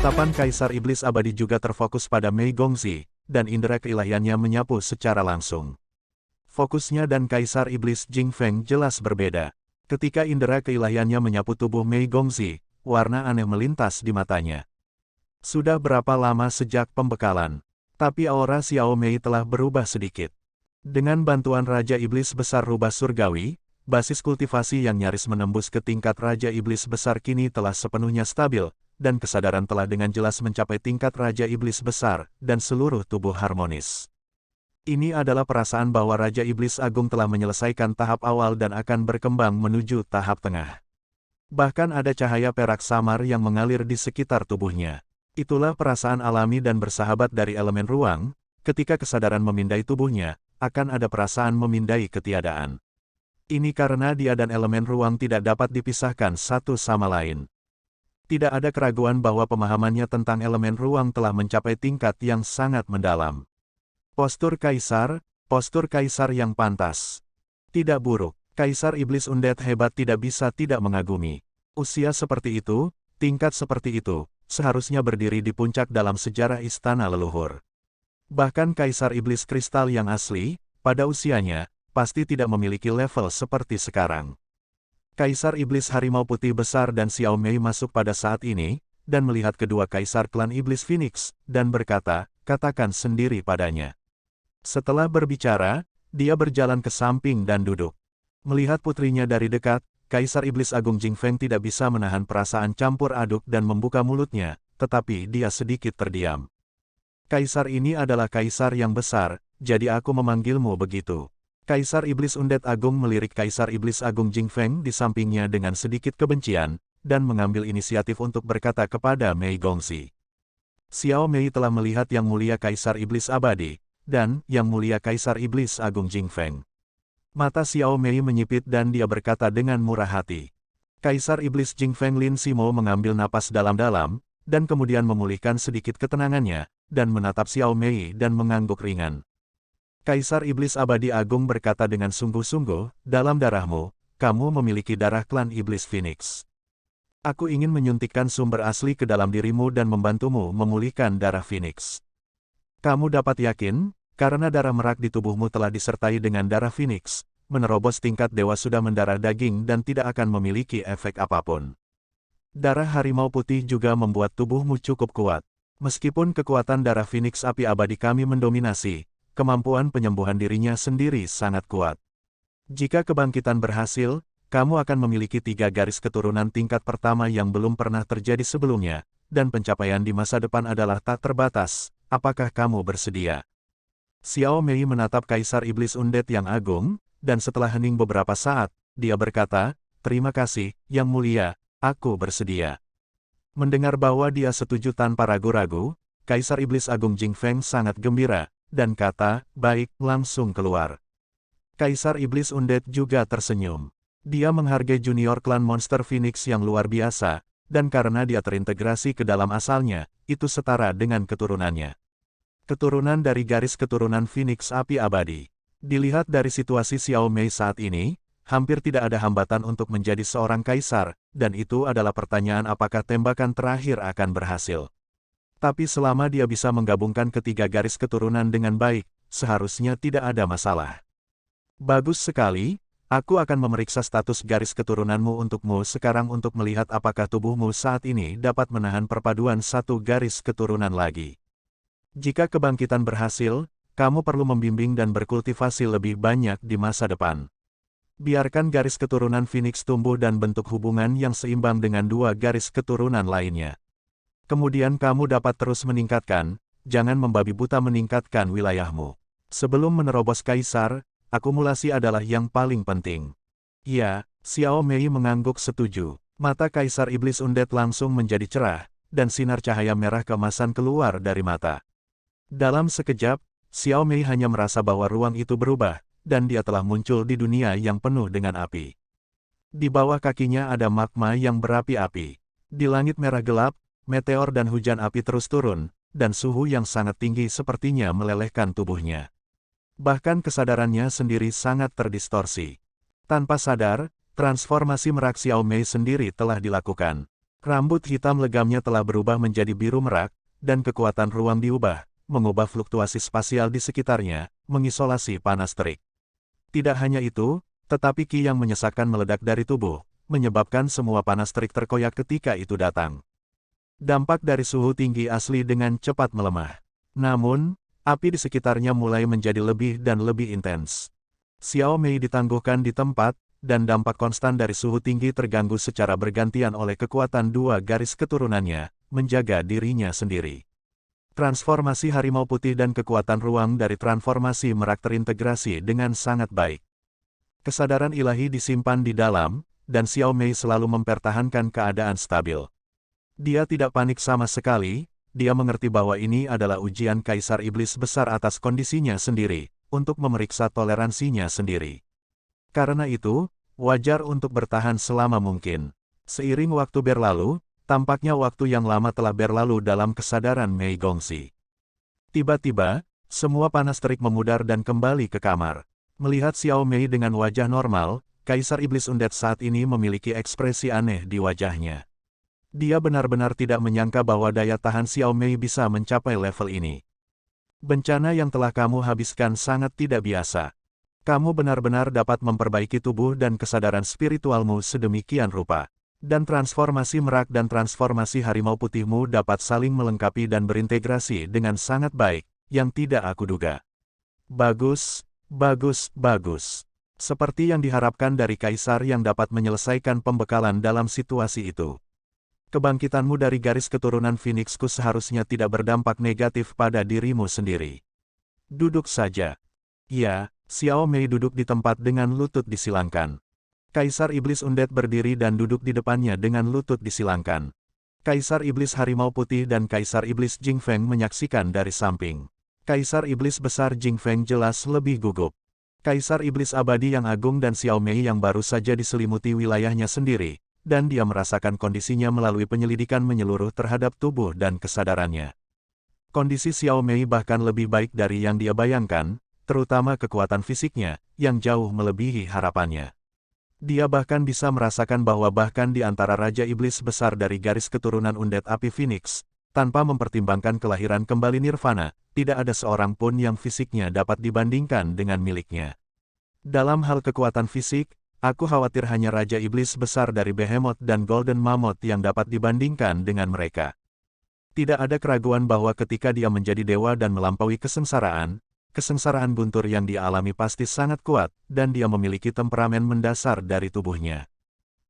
Tatapan Kaisar Iblis Abadi juga terfokus pada Mei Gongzi, dan indera keilahiannya menyapu secara langsung. Fokusnya dan Kaisar Iblis Jing Feng jelas berbeda. Ketika indera keilahiannya menyapu tubuh Mei Gongzi, warna aneh melintas di matanya. Sudah berapa lama sejak pembekalan? Tapi aura Xiao Mei telah berubah sedikit. Dengan bantuan Raja Iblis Besar Rubah Surgawi, basis kultivasi yang nyaris menembus ke tingkat Raja Iblis Besar kini telah sepenuhnya stabil, dan kesadaran telah dengan jelas mencapai tingkat Raja Iblis Besar, dan seluruh tubuh harmonis. Ini adalah perasaan bahwa Raja Iblis Agung telah menyelesaikan tahap awal dan akan berkembang menuju tahap tengah. Bahkan ada cahaya perak samar yang mengalir di sekitar tubuhnya. Itulah perasaan alami dan bersahabat dari elemen ruang, ketika kesadaran memindai tubuhnya, akan ada perasaan memindai ketiadaan. Ini karena dia dan elemen ruang tidak dapat dipisahkan satu sama lain. Tidak ada keraguan bahwa pemahamannya tentang elemen ruang telah mencapai tingkat yang sangat mendalam. Postur Kaisar yang pantas. Tidak buruk, Kaisar Iblis Undead hebat tidak bisa tidak mengagumi. Usia seperti itu, tingkat seperti itu, seharusnya berdiri di puncak dalam sejarah istana leluhur. Bahkan Kaisar Iblis Kristal yang asli, pada usianya, pasti tidak memiliki level seperti sekarang. Kaisar Iblis Harimau Putih Besar dan Xiao Mei masuk pada saat ini, dan melihat kedua Kaisar Klan Iblis Phoenix, dan berkata, katakan sendiri padanya. Setelah berbicara, dia berjalan ke samping dan duduk. Melihat putrinya dari dekat, Kaisar Iblis Agung Jing Feng tidak bisa menahan perasaan campur aduk dan membuka mulutnya, tetapi dia sedikit terdiam. Kaisar ini adalah Kaisar yang besar, jadi aku memanggilmu begitu. Kaisar Iblis Undead Agung melirik Kaisar Iblis Agung Jing Feng di sampingnya dengan sedikit kebencian, dan mengambil inisiatif untuk berkata kepada Mei Gongzi. Xiao Mei telah melihat Yang Mulia Kaisar Iblis Abadi, dan Yang Mulia Kaisar Iblis Agung Jing Feng. Mata Xiao Mei menyipit dan dia berkata dengan murah hati. Kaisar Iblis Jing Feng Lin Simo mengambil napas dalam-dalam, dan kemudian memulihkan sedikit ketenangannya, dan menatap Xiao Mei dan mengangguk ringan. Kaisar Iblis Abadi Agung berkata dengan sungguh-sungguh, dalam darahmu, kamu memiliki darah klan Iblis Phoenix. Aku ingin menyuntikkan sumber asli ke dalam dirimu dan membantumu memulihkan darah Phoenix. Kamu dapat yakin, karena darah merak di tubuhmu telah disertai dengan darah Phoenix, menerobos tingkat dewa sudah mendarah daging dan tidak akan memiliki efek apapun. Darah harimau putih juga membuat tubuhmu cukup kuat. Meskipun kekuatan darah Phoenix api abadi kami mendominasi, kemampuan penyembuhan dirinya sendiri sangat kuat. Jika kebangkitan berhasil, kamu akan memiliki 3 garis keturunan tingkat pertama yang belum pernah terjadi sebelumnya, dan pencapaian di masa depan adalah tak terbatas. Apakah kamu bersedia? Xiao Mei menatap Kaisar Iblis Undead yang agung, dan setelah hening beberapa saat, dia berkata, terima kasih, Yang Mulia, aku bersedia. Mendengar bahwa dia setuju tanpa ragu-ragu, Kaisar Iblis Agung Jing Feng sangat gembira, dan kata, baik, langsung keluar. Kaisar Iblis Undead juga tersenyum. Dia menghargai junior klan Monster Phoenix yang luar biasa, dan karena dia terintegrasi ke dalam asalnya, itu setara dengan keturunannya. Keturunan dari garis keturunan Phoenix Api Abadi. Dilihat dari situasi Xiao Mei saat ini, hampir tidak ada hambatan untuk menjadi seorang kaisar, dan itu adalah pertanyaan apakah tembakan terakhir akan berhasil. Tapi selama dia bisa menggabungkan ketiga garis keturunan dengan baik, seharusnya tidak ada masalah. Bagus sekali, aku akan memeriksa status garis keturunanmu untukmu sekarang untuk melihat apakah tubuhmu saat ini dapat menahan perpaduan satu garis keturunan lagi. Jika kebangkitan berhasil, kamu perlu membimbing dan berkultivasi lebih banyak di masa depan. Biarkan garis keturunan Phoenix tumbuh dan bentuk hubungan yang seimbang dengan 2 garis keturunan lainnya. Kemudian kamu dapat terus meningkatkan, jangan membabi buta meningkatkan wilayahmu. Sebelum menerobos kaisar, akumulasi adalah yang paling penting. Ya, Xiao Mei mengangguk setuju. Mata Kaisar Iblis Undead langsung menjadi cerah, dan sinar cahaya merah keemasan keluar dari mata. Dalam sekejap, Xiao Mei hanya merasa bahwa ruang itu berubah, dan dia telah muncul di dunia yang penuh dengan api. Di bawah kakinya ada magma yang berapi-api. Di langit merah gelap, meteor dan hujan api terus turun, dan suhu yang sangat tinggi sepertinya melelehkan tubuhnya. Bahkan kesadarannya sendiri sangat terdistorsi. Tanpa sadar, transformasi merak Xiao Mei sendiri telah dilakukan. Rambut hitam legamnya telah berubah menjadi biru merak, dan kekuatan ruang diubah, mengubah fluktuasi spasial di sekitarnya, mengisolasi panas terik. Tidak hanya itu, tetapi ki yang menyesakkan meledak dari tubuh, menyebabkan semua panas terik terkoyak ketika itu datang. Dampak dari suhu tinggi asli dengan cepat melemah. Namun, api di sekitarnya mulai menjadi lebih dan lebih intens. Xiao Mei ditangguhkan di tempat, dan dampak konstan dari suhu tinggi terganggu secara bergantian oleh kekuatan dua garis keturunannya, menjaga dirinya sendiri. Transformasi harimau putih dan kekuatan ruang dari transformasi merak terintegrasi dengan sangat baik. Kesadaran ilahi disimpan di dalam, dan Xiao Mei selalu mempertahankan keadaan stabil. Dia tidak panik sama sekali, dia mengerti bahwa ini adalah ujian Kaisar Iblis besar atas kondisinya sendiri, untuk memeriksa toleransinya sendiri. Karena itu, wajar untuk bertahan selama mungkin. Seiring waktu berlalu, tampaknya waktu yang lama telah berlalu dalam kesadaran Mei Gongxi. Tiba-tiba, semua panas terik memudar dan kembali ke kamar. Melihat Xiao Mei dengan wajah normal, Kaisar Iblis Undead saat ini memiliki ekspresi aneh di wajahnya. Dia benar-benar tidak menyangka bahwa daya tahan Xiao Mei bisa mencapai level ini. Bencana yang telah kamu habiskan sangat tidak biasa. Kamu benar-benar dapat memperbaiki tubuh dan kesadaran spiritualmu sedemikian rupa. Dan transformasi merak dan transformasi harimau putihmu dapat saling melengkapi dan berintegrasi dengan sangat baik, yang tidak aku duga. Bagus, bagus, bagus. Seperti yang diharapkan dari Kaisar yang dapat menyelesaikan pembekalan dalam situasi itu. Kebangkitanmu dari garis keturunan Phoenixku seharusnya tidak berdampak negatif pada dirimu sendiri. Duduk saja. Ya, Xiao Mei duduk di tempat dengan lutut disilangkan. Kaisar Iblis Undead berdiri dan duduk di depannya dengan lutut disilangkan. Kaisar Iblis Harimau Putih dan Kaisar Iblis Jing Feng menyaksikan dari samping. Kaisar Iblis Besar Jing Feng jelas lebih gugup. Kaisar Iblis Abadi yang agung dan Xiao Mei yang baru saja diselimuti wilayahnya sendiri, dan dia merasakan kondisinya melalui penyelidikan menyeluruh terhadap tubuh dan kesadarannya. Kondisi Xiao Mei bahkan lebih baik dari yang dia bayangkan, terutama kekuatan fisiknya, yang jauh melebihi harapannya. Dia bahkan bisa merasakan bahwa bahkan di antara Raja Iblis besar dari garis keturunan Undead Api Phoenix, tanpa mempertimbangkan kelahiran kembali Nirvana, tidak ada seorang pun yang fisiknya dapat dibandingkan dengan miliknya. Dalam hal kekuatan fisik, aku khawatir hanya Raja Iblis besar dari Behemoth dan Golden Mammoth yang dapat dibandingkan dengan mereka. Tidak ada keraguan bahwa ketika dia menjadi dewa dan melampaui kesengsaraan guntur yang dia alami pasti sangat kuat, dan dia memiliki temperamen mendasar dari tubuhnya.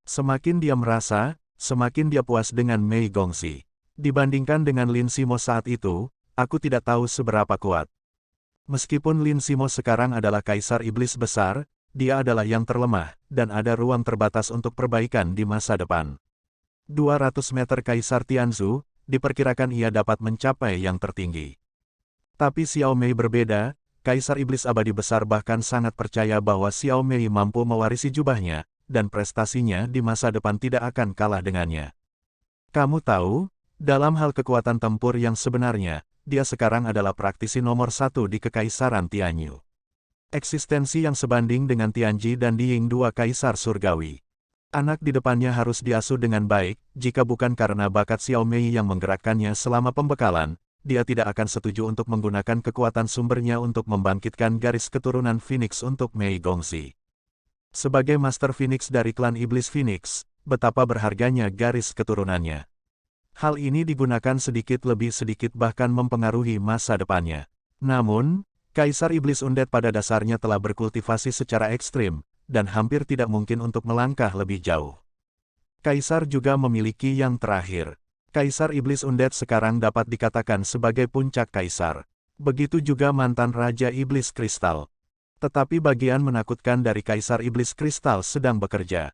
Semakin dia merasa, semakin dia puas dengan Mei Gongxi. Dibandingkan dengan Lin Simo saat itu, aku tidak tahu seberapa kuat. Meskipun Lin Simo sekarang adalah Kaisar Iblis besar, dia adalah yang terlemah, dan ada ruang terbatas untuk perbaikan di masa depan. 200 meter Kaisar Tianzu, diperkirakan ia dapat mencapai yang tertinggi. Tapi Xiao Mei berbeda, Kaisar Iblis Abadi besar bahkan sangat percaya bahwa Xiao Mei mampu mewarisi jubahnya, dan prestasinya di masa depan tidak akan kalah dengannya. Kamu tahu, dalam hal kekuatan tempur yang sebenarnya, dia sekarang adalah praktisi nomor 1 di Kekaisaran Tianyu. Eksistensi yang sebanding dengan Tianji dan Diying dua kaisar surgawi. Anak di depannya harus diasuh dengan baik, jika bukan karena bakat Xiao Mei yang menggerakkannya selama pembekalan, dia tidak akan setuju untuk menggunakan kekuatan sumbernya untuk membangkitkan garis keturunan Phoenix untuk Mei Gongxi. Sebagai Master Phoenix dari klan Iblis Phoenix, betapa berharganya garis keturunannya. Hal ini digunakan sedikit lebih sedikit bahkan mempengaruhi masa depannya. Namun, Kaisar Iblis Undead pada dasarnya telah berkultivasi secara ekstrim, dan hampir tidak mungkin untuk melangkah lebih jauh. Kaisar juga memiliki yang terakhir. Kaisar Iblis Undead sekarang dapat dikatakan sebagai puncak kaisar. Begitu juga mantan Raja Iblis Kristal. Tetapi bagian menakutkan dari Kaisar Iblis Kristal sedang bekerja.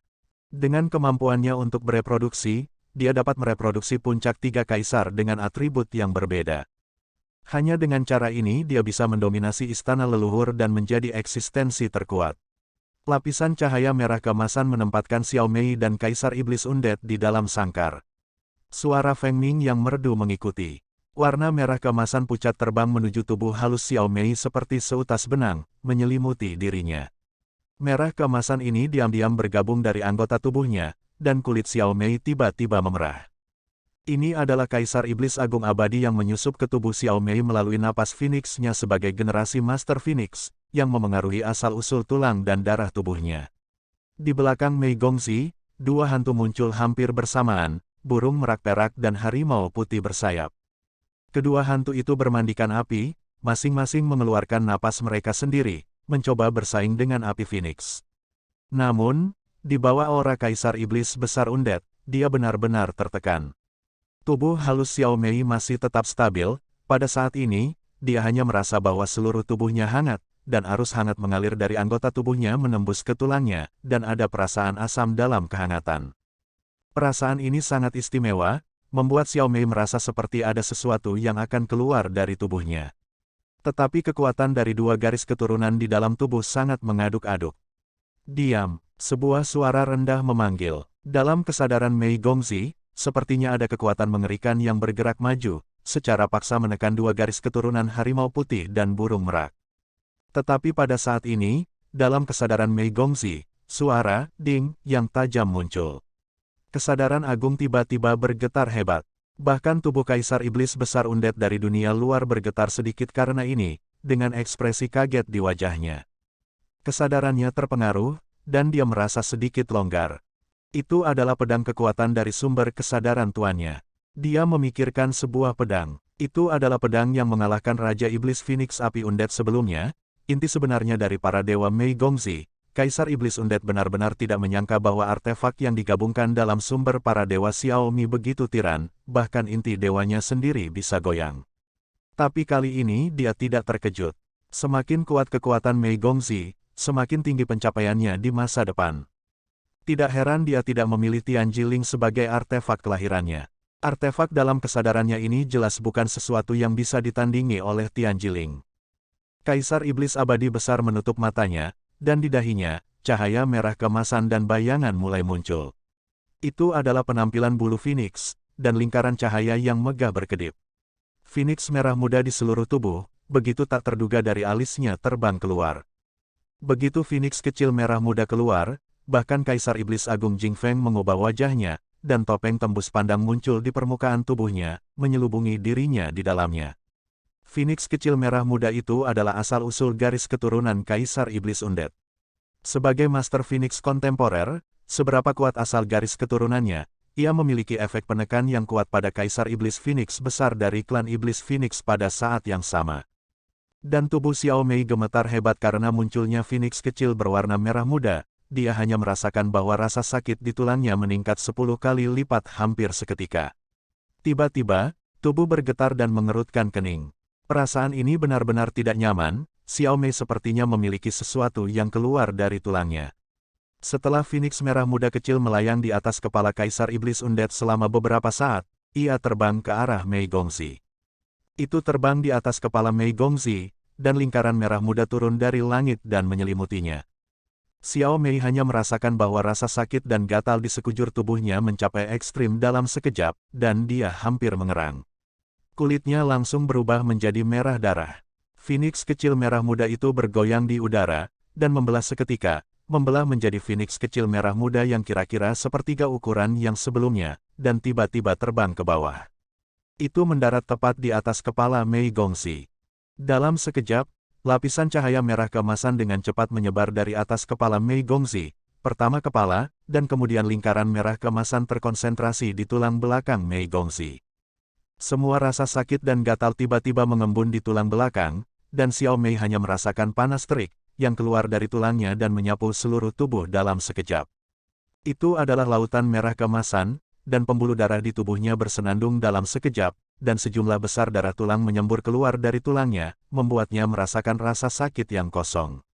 Dengan kemampuannya untuk bereproduksi, dia dapat mereproduksi puncak 3 kaisar dengan atribut yang berbeda. Hanya dengan cara ini dia bisa mendominasi istana leluhur dan menjadi eksistensi terkuat. Lapisan cahaya merah keemasan menempatkan Xiao Mei dan Kaisar Iblis Undead di dalam sangkar. Suara Feng Ming yang merdu mengikuti. Warna merah keemasan pucat terbang menuju tubuh halus Xiao Mei seperti seutas benang, menyelimuti dirinya. Merah keemasan ini diam-diam bergabung dari anggota tubuhnya, dan kulit Xiao Mei tiba-tiba memerah. Ini adalah Kaisar Iblis Agung Abadi yang menyusup ke tubuh Xiao Mei melalui napas Phoenix-nya sebagai generasi Master Phoenix, yang memengaruhi asal-usul tulang dan darah tubuhnya. Di belakang Mei Gongzi, dua hantu muncul hampir bersamaan, burung merak perak dan harimau putih bersayap. Kedua hantu itu bermandikan api, masing-masing mengeluarkan napas mereka sendiri, mencoba bersaing dengan api Phoenix. Namun, di bawah aura Kaisar Iblis Besar Undead, dia benar-benar tertekan. Tubuh halus Xiao Mei masih tetap stabil, pada saat ini, dia hanya merasa bahwa seluruh tubuhnya hangat, dan arus hangat mengalir dari anggota tubuhnya menembus ke tulangnya, dan ada perasaan asam dalam kehangatan. Perasaan ini sangat istimewa, membuat Xiao Mei merasa seperti ada sesuatu yang akan keluar dari tubuhnya. Tetapi kekuatan dari dua garis keturunan di dalam tubuh sangat mengaduk-aduk. Diam, sebuah suara rendah memanggil. Dalam kesadaran Mei Gongzi, sepertinya ada kekuatan mengerikan yang bergerak maju, secara paksa menekan dua garis keturunan harimau putih dan burung merak. Tetapi pada saat ini, dalam kesadaran Mei Gongzi, suara ding yang tajam muncul. Kesadaran agung tiba-tiba bergetar hebat. Bahkan tubuh Kaisar Iblis Besar Undead dari dunia luar bergetar sedikit karena ini, dengan ekspresi kaget di wajahnya. Kesadarannya terpengaruh, dan dia merasa sedikit longgar. Itu adalah pedang kekuatan dari sumber kesadaran tuannya. Dia memikirkan sebuah pedang. Itu adalah pedang yang mengalahkan Raja Iblis Phoenix Api Undead sebelumnya. Inti sebenarnya dari para dewa Mei Gongzi, Kaisar Iblis Undead benar-benar tidak menyangka bahwa artefak yang digabungkan dalam sumber para dewa Xiaomi begitu tiran, bahkan inti dewanya sendiri bisa goyang. Tapi kali ini dia tidak terkejut. Semakin kuat kekuatan Mei Gongzi, semakin tinggi pencapaiannya di masa depan. Tidak heran dia tidak memilih Tianjiling sebagai artefak kelahirannya. Artefak dalam kesadarannya ini jelas bukan sesuatu yang bisa ditandingi oleh Tianjiling. Kaisar Iblis Abadi Besar menutup matanya, dan di dahinya, cahaya merah keemasan dan bayangan mulai muncul. Itu adalah penampilan bulu Phoenix, dan lingkaran cahaya yang megah berkedip. Phoenix merah muda di seluruh tubuh, begitu tak terduga dari alisnya terbang keluar. Begitu Phoenix kecil merah muda keluar, bahkan Kaisar Iblis Agung Jing Feng mengubah wajahnya, dan topeng tembus pandang muncul di permukaan tubuhnya, menyelubungi dirinya di dalamnya. Phoenix kecil merah muda itu adalah asal-usul garis keturunan Kaisar Iblis Undead. Sebagai Master Phoenix kontemporer, seberapa kuat asal garis keturunannya, ia memiliki efek penekan yang kuat pada Kaisar Iblis Phoenix besar dari klan Iblis Phoenix pada saat yang sama. Dan tubuh Xiao Mei gemetar hebat karena munculnya Phoenix kecil berwarna merah muda. Dia hanya merasakan bahwa rasa sakit di tulangnya meningkat 10 kali lipat hampir seketika. Tiba-tiba, tubuh bergetar dan mengerutkan kening. Perasaan ini benar-benar tidak nyaman, Xiao Mei sepertinya memiliki sesuatu yang keluar dari tulangnya. Setelah Phoenix merah muda kecil melayang di atas kepala Kaisar Iblis Undead selama beberapa saat, ia terbang ke arah Mei Gongzi. Itu terbang di atas kepala Mei Gongzi, dan lingkaran merah muda turun dari langit dan menyelimutinya. Xiao Mei hanya merasakan bahwa rasa sakit dan gatal di sekujur tubuhnya mencapai ekstrim dalam sekejap, dan dia hampir mengerang. Kulitnya langsung berubah menjadi merah darah. Phoenix kecil merah muda itu bergoyang di udara, dan membelah seketika, membelah menjadi Phoenix kecil merah muda yang kira-kira sepertiga ukuran yang sebelumnya, dan tiba-tiba terbang ke bawah. Itu mendarat tepat di atas kepala Mei Gongzi. Dalam sekejap, lapisan cahaya merah keemasan dengan cepat menyebar dari atas kepala Mei Gongzi, pertama kepala, dan kemudian lingkaran merah keemasan terkonsentrasi di tulang belakang Mei Gongzi. Semua rasa sakit dan gatal tiba-tiba mengembun di tulang belakang, dan Xiao Mei hanya merasakan panas terik, yang keluar dari tulangnya dan menyapu seluruh tubuh dalam sekejap. Itu adalah lautan merah keemasan, dan pembuluh darah di tubuhnya bersenandung dalam sekejap, dan sejumlah besar darah tulang menyembur keluar dari tulangnya, membuatnya merasakan rasa sakit yang kosong.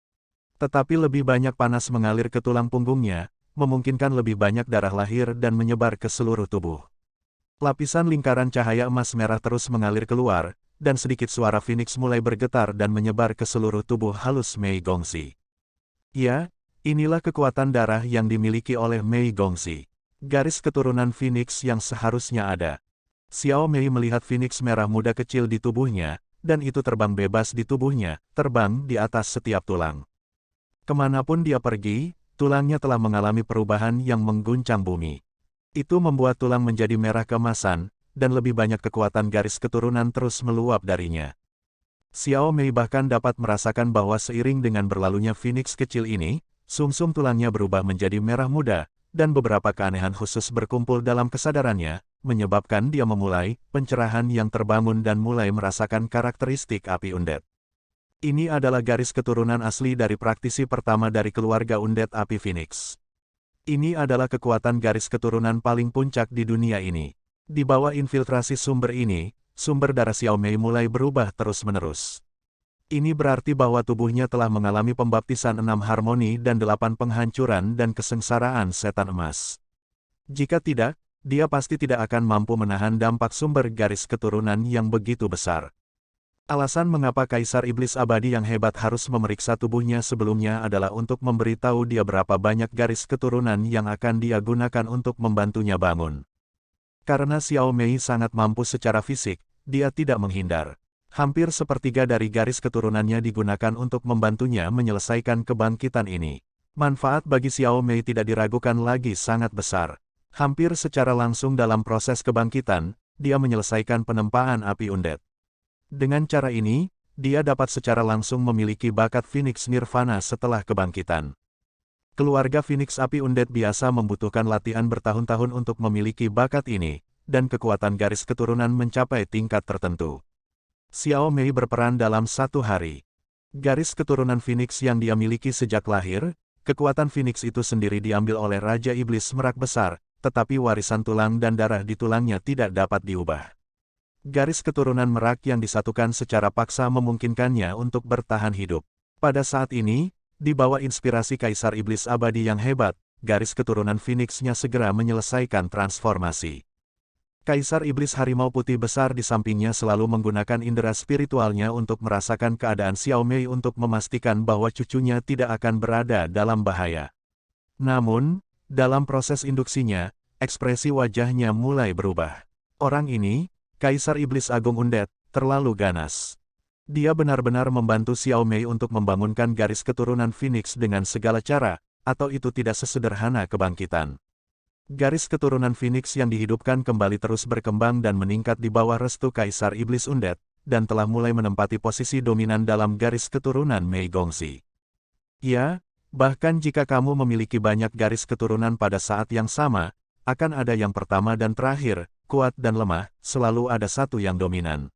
Tetapi lebih banyak panas mengalir ke tulang punggungnya, memungkinkan lebih banyak darah lahir dan menyebar ke seluruh tubuh. Lapisan lingkaran cahaya emas merah terus mengalir keluar, dan sedikit suara Phoenix mulai bergetar dan menyebar ke seluruh tubuh halus Mei Gongzi. Ya, inilah kekuatan darah yang dimiliki oleh Mei Gongzi. Garis keturunan Phoenix yang seharusnya ada. Xiao Mei melihat Phoenix merah muda kecil di tubuhnya, dan itu terbang bebas di tubuhnya, terbang di atas setiap tulang. Kemanapun dia pergi, tulangnya telah mengalami perubahan yang mengguncang bumi. Itu membuat tulang menjadi merah keemasan, dan lebih banyak kekuatan garis keturunan terus meluap darinya. Xiao Mei bahkan dapat merasakan bahwa seiring dengan berlalunya Phoenix kecil ini, sumsum tulangnya berubah menjadi merah muda, dan beberapa keanehan khusus berkumpul dalam kesadarannya, menyebabkan dia memulai pencerahan yang terbangun dan mulai merasakan karakteristik api undead. Ini adalah garis keturunan asli dari praktisi pertama dari keluarga undead api Phoenix. Ini adalah kekuatan garis keturunan paling puncak di dunia ini. Di bawah infiltrasi sumber ini, sumber darah Xiao Mei mulai berubah terus-menerus. Ini berarti bahwa tubuhnya telah mengalami pembaptisan 6 harmoni dan 8 penghancuran dan kesengsaraan setan emas. Jika tidak, dia pasti tidak akan mampu menahan dampak sumber garis keturunan yang begitu besar. Alasan mengapa Kaisar Iblis Abadi yang hebat harus memeriksa tubuhnya sebelumnya adalah untuk memberitahu dia berapa banyak garis keturunan yang akan dia gunakan untuk membantunya bangun. Karena Xiao Mei sangat mampu secara fisik, dia tidak menghindar. Hampir sepertiga dari garis keturunannya digunakan untuk membantunya menyelesaikan kebangkitan ini. Manfaat bagi Xiao Mei tidak diragukan lagi sangat besar. Hampir secara langsung dalam proses kebangkitan, dia menyelesaikan penempaan api undead. Dengan cara ini, dia dapat secara langsung memiliki bakat Phoenix Nirvana setelah kebangkitan. Keluarga Phoenix Api Undead biasa membutuhkan latihan bertahun-tahun untuk memiliki bakat ini, dan kekuatan garis keturunan mencapai tingkat tertentu. Xiao Mei berperan dalam 1 hari. Garis keturunan Phoenix yang dia miliki sejak lahir, kekuatan Phoenix itu sendiri diambil oleh Raja Iblis Merak Besar, tetapi warisan tulang dan darah di tulangnya tidak dapat diubah. Garis keturunan merak yang disatukan secara paksa memungkinkannya untuk bertahan hidup. Pada saat ini, di bawah inspirasi Kaisar Iblis Abadi yang hebat, garis keturunan Phoenix-nya segera menyelesaikan transformasi. Kaisar Iblis Harimau Putih besar di sampingnya selalu menggunakan indera spiritualnya untuk merasakan keadaan Xiao Mei untuk memastikan bahwa cucunya tidak akan berada dalam bahaya. Namun, dalam proses induksinya, ekspresi wajahnya mulai berubah. Orang ini, Kaisar Iblis Agung Undead, terlalu ganas. Dia benar-benar membantu Xiao Mei untuk membangunkan garis keturunan Phoenix dengan segala cara, atau itu tidak sesederhana kebangkitan. Garis keturunan Phoenix yang dihidupkan kembali terus berkembang dan meningkat di bawah restu Kaisar Iblis Undead, dan telah mulai menempati posisi dominan dalam garis keturunan Mei Gongxi. Ya, bahkan jika kamu memiliki banyak garis keturunan pada saat yang sama, akan ada yang pertama dan terakhir, kuat dan lemah, selalu ada satu yang dominan.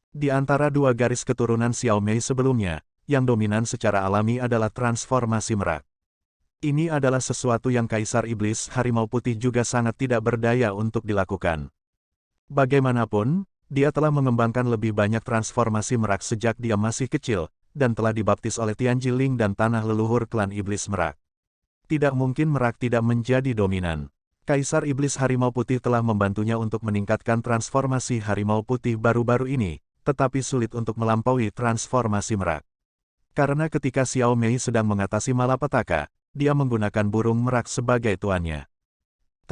Di antara 2 garis keturunan Xiao Mei sebelumnya, yang dominan secara alami adalah transformasi merak. Ini adalah sesuatu yang Kaisar Iblis Harimau Putih juga sangat tidak berdaya untuk dilakukan. Bagaimanapun, dia telah mengembangkan lebih banyak transformasi merak sejak dia masih kecil, dan telah dibaptis oleh Tianjiling dan tanah leluhur klan Iblis Merak. Tidak mungkin merak tidak menjadi dominan. Kaisar Iblis Harimau Putih telah membantunya untuk meningkatkan transformasi Harimau Putih baru-baru ini, tetapi sulit untuk melampaui transformasi merak. Karena ketika Xiao Mei sedang mengatasi malapetaka, dia menggunakan burung merak sebagai tuannya.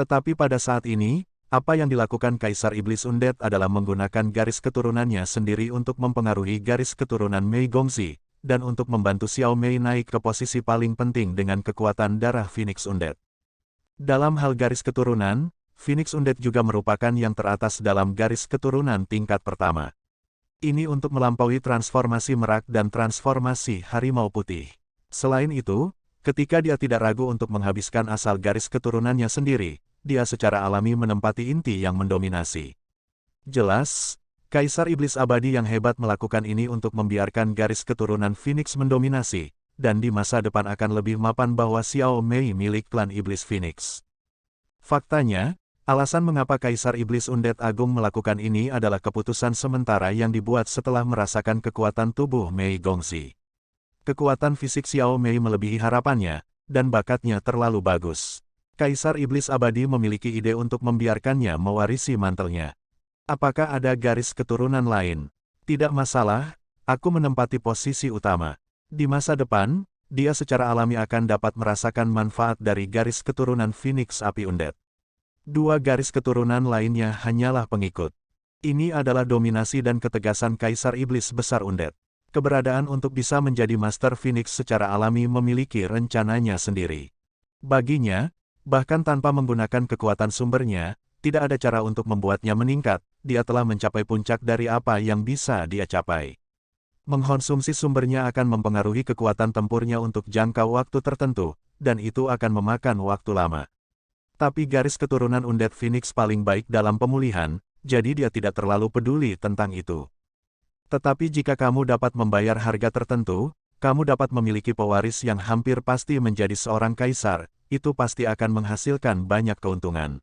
Tetapi pada saat ini, apa yang dilakukan Kaisar Iblis Undead adalah menggunakan garis keturunannya sendiri untuk mempengaruhi garis keturunan Mei Gongxi, dan untuk membantu Xiao Mei naik ke posisi paling penting dengan kekuatan darah Phoenix Undead. Dalam hal garis keturunan, Phoenix Undead juga merupakan yang teratas dalam garis keturunan tingkat pertama. Ini untuk melampaui transformasi merak dan transformasi Harimau Putih. Selain itu, ketika dia tidak ragu untuk menghabiskan asal garis keturunannya sendiri, dia secara alami menempati inti yang mendominasi. Jelas, Kaisar Iblis Abadi yang hebat melakukan ini untuk membiarkan garis keturunan Phoenix mendominasi, dan di masa depan akan lebih mapan bahwa Xiao Mei milik klan Iblis Phoenix. Faktanya, alasan mengapa Kaisar Iblis Undead Agung melakukan ini adalah keputusan sementara yang dibuat setelah merasakan kekuatan tubuh Mei Gongxi. Kekuatan fisik Xiao Mei melebihi harapannya, dan bakatnya terlalu bagus. Kaisar Iblis Abadi memiliki ide untuk membiarkannya mewarisi mantelnya. Apakah ada garis keturunan lain? Tidak masalah, aku menempati posisi utama. Di masa depan, dia secara alami akan dapat merasakan manfaat dari garis keturunan Phoenix Api Undead. 2 garis keturunan lainnya hanyalah pengikut. Ini adalah dominasi dan ketegasan Kaisar Iblis Besar Undead. Keberadaan untuk bisa menjadi Master Phoenix secara alami memiliki rencananya sendiri. Baginya, bahkan tanpa menggunakan kekuatan sumbernya, tidak ada cara untuk membuatnya meningkat, dia telah mencapai puncak dari apa yang bisa dia capai. Mengkonsumsi sumbernya akan mempengaruhi kekuatan tempurnya untuk jangka waktu tertentu, dan itu akan memakan waktu lama. Tapi garis keturunan Undead Phoenix paling baik dalam pemulihan, jadi dia tidak terlalu peduli tentang itu. Tetapi jika kamu dapat membayar harga tertentu, kamu dapat memiliki pewaris yang hampir pasti menjadi seorang kaisar, itu pasti akan menghasilkan banyak keuntungan.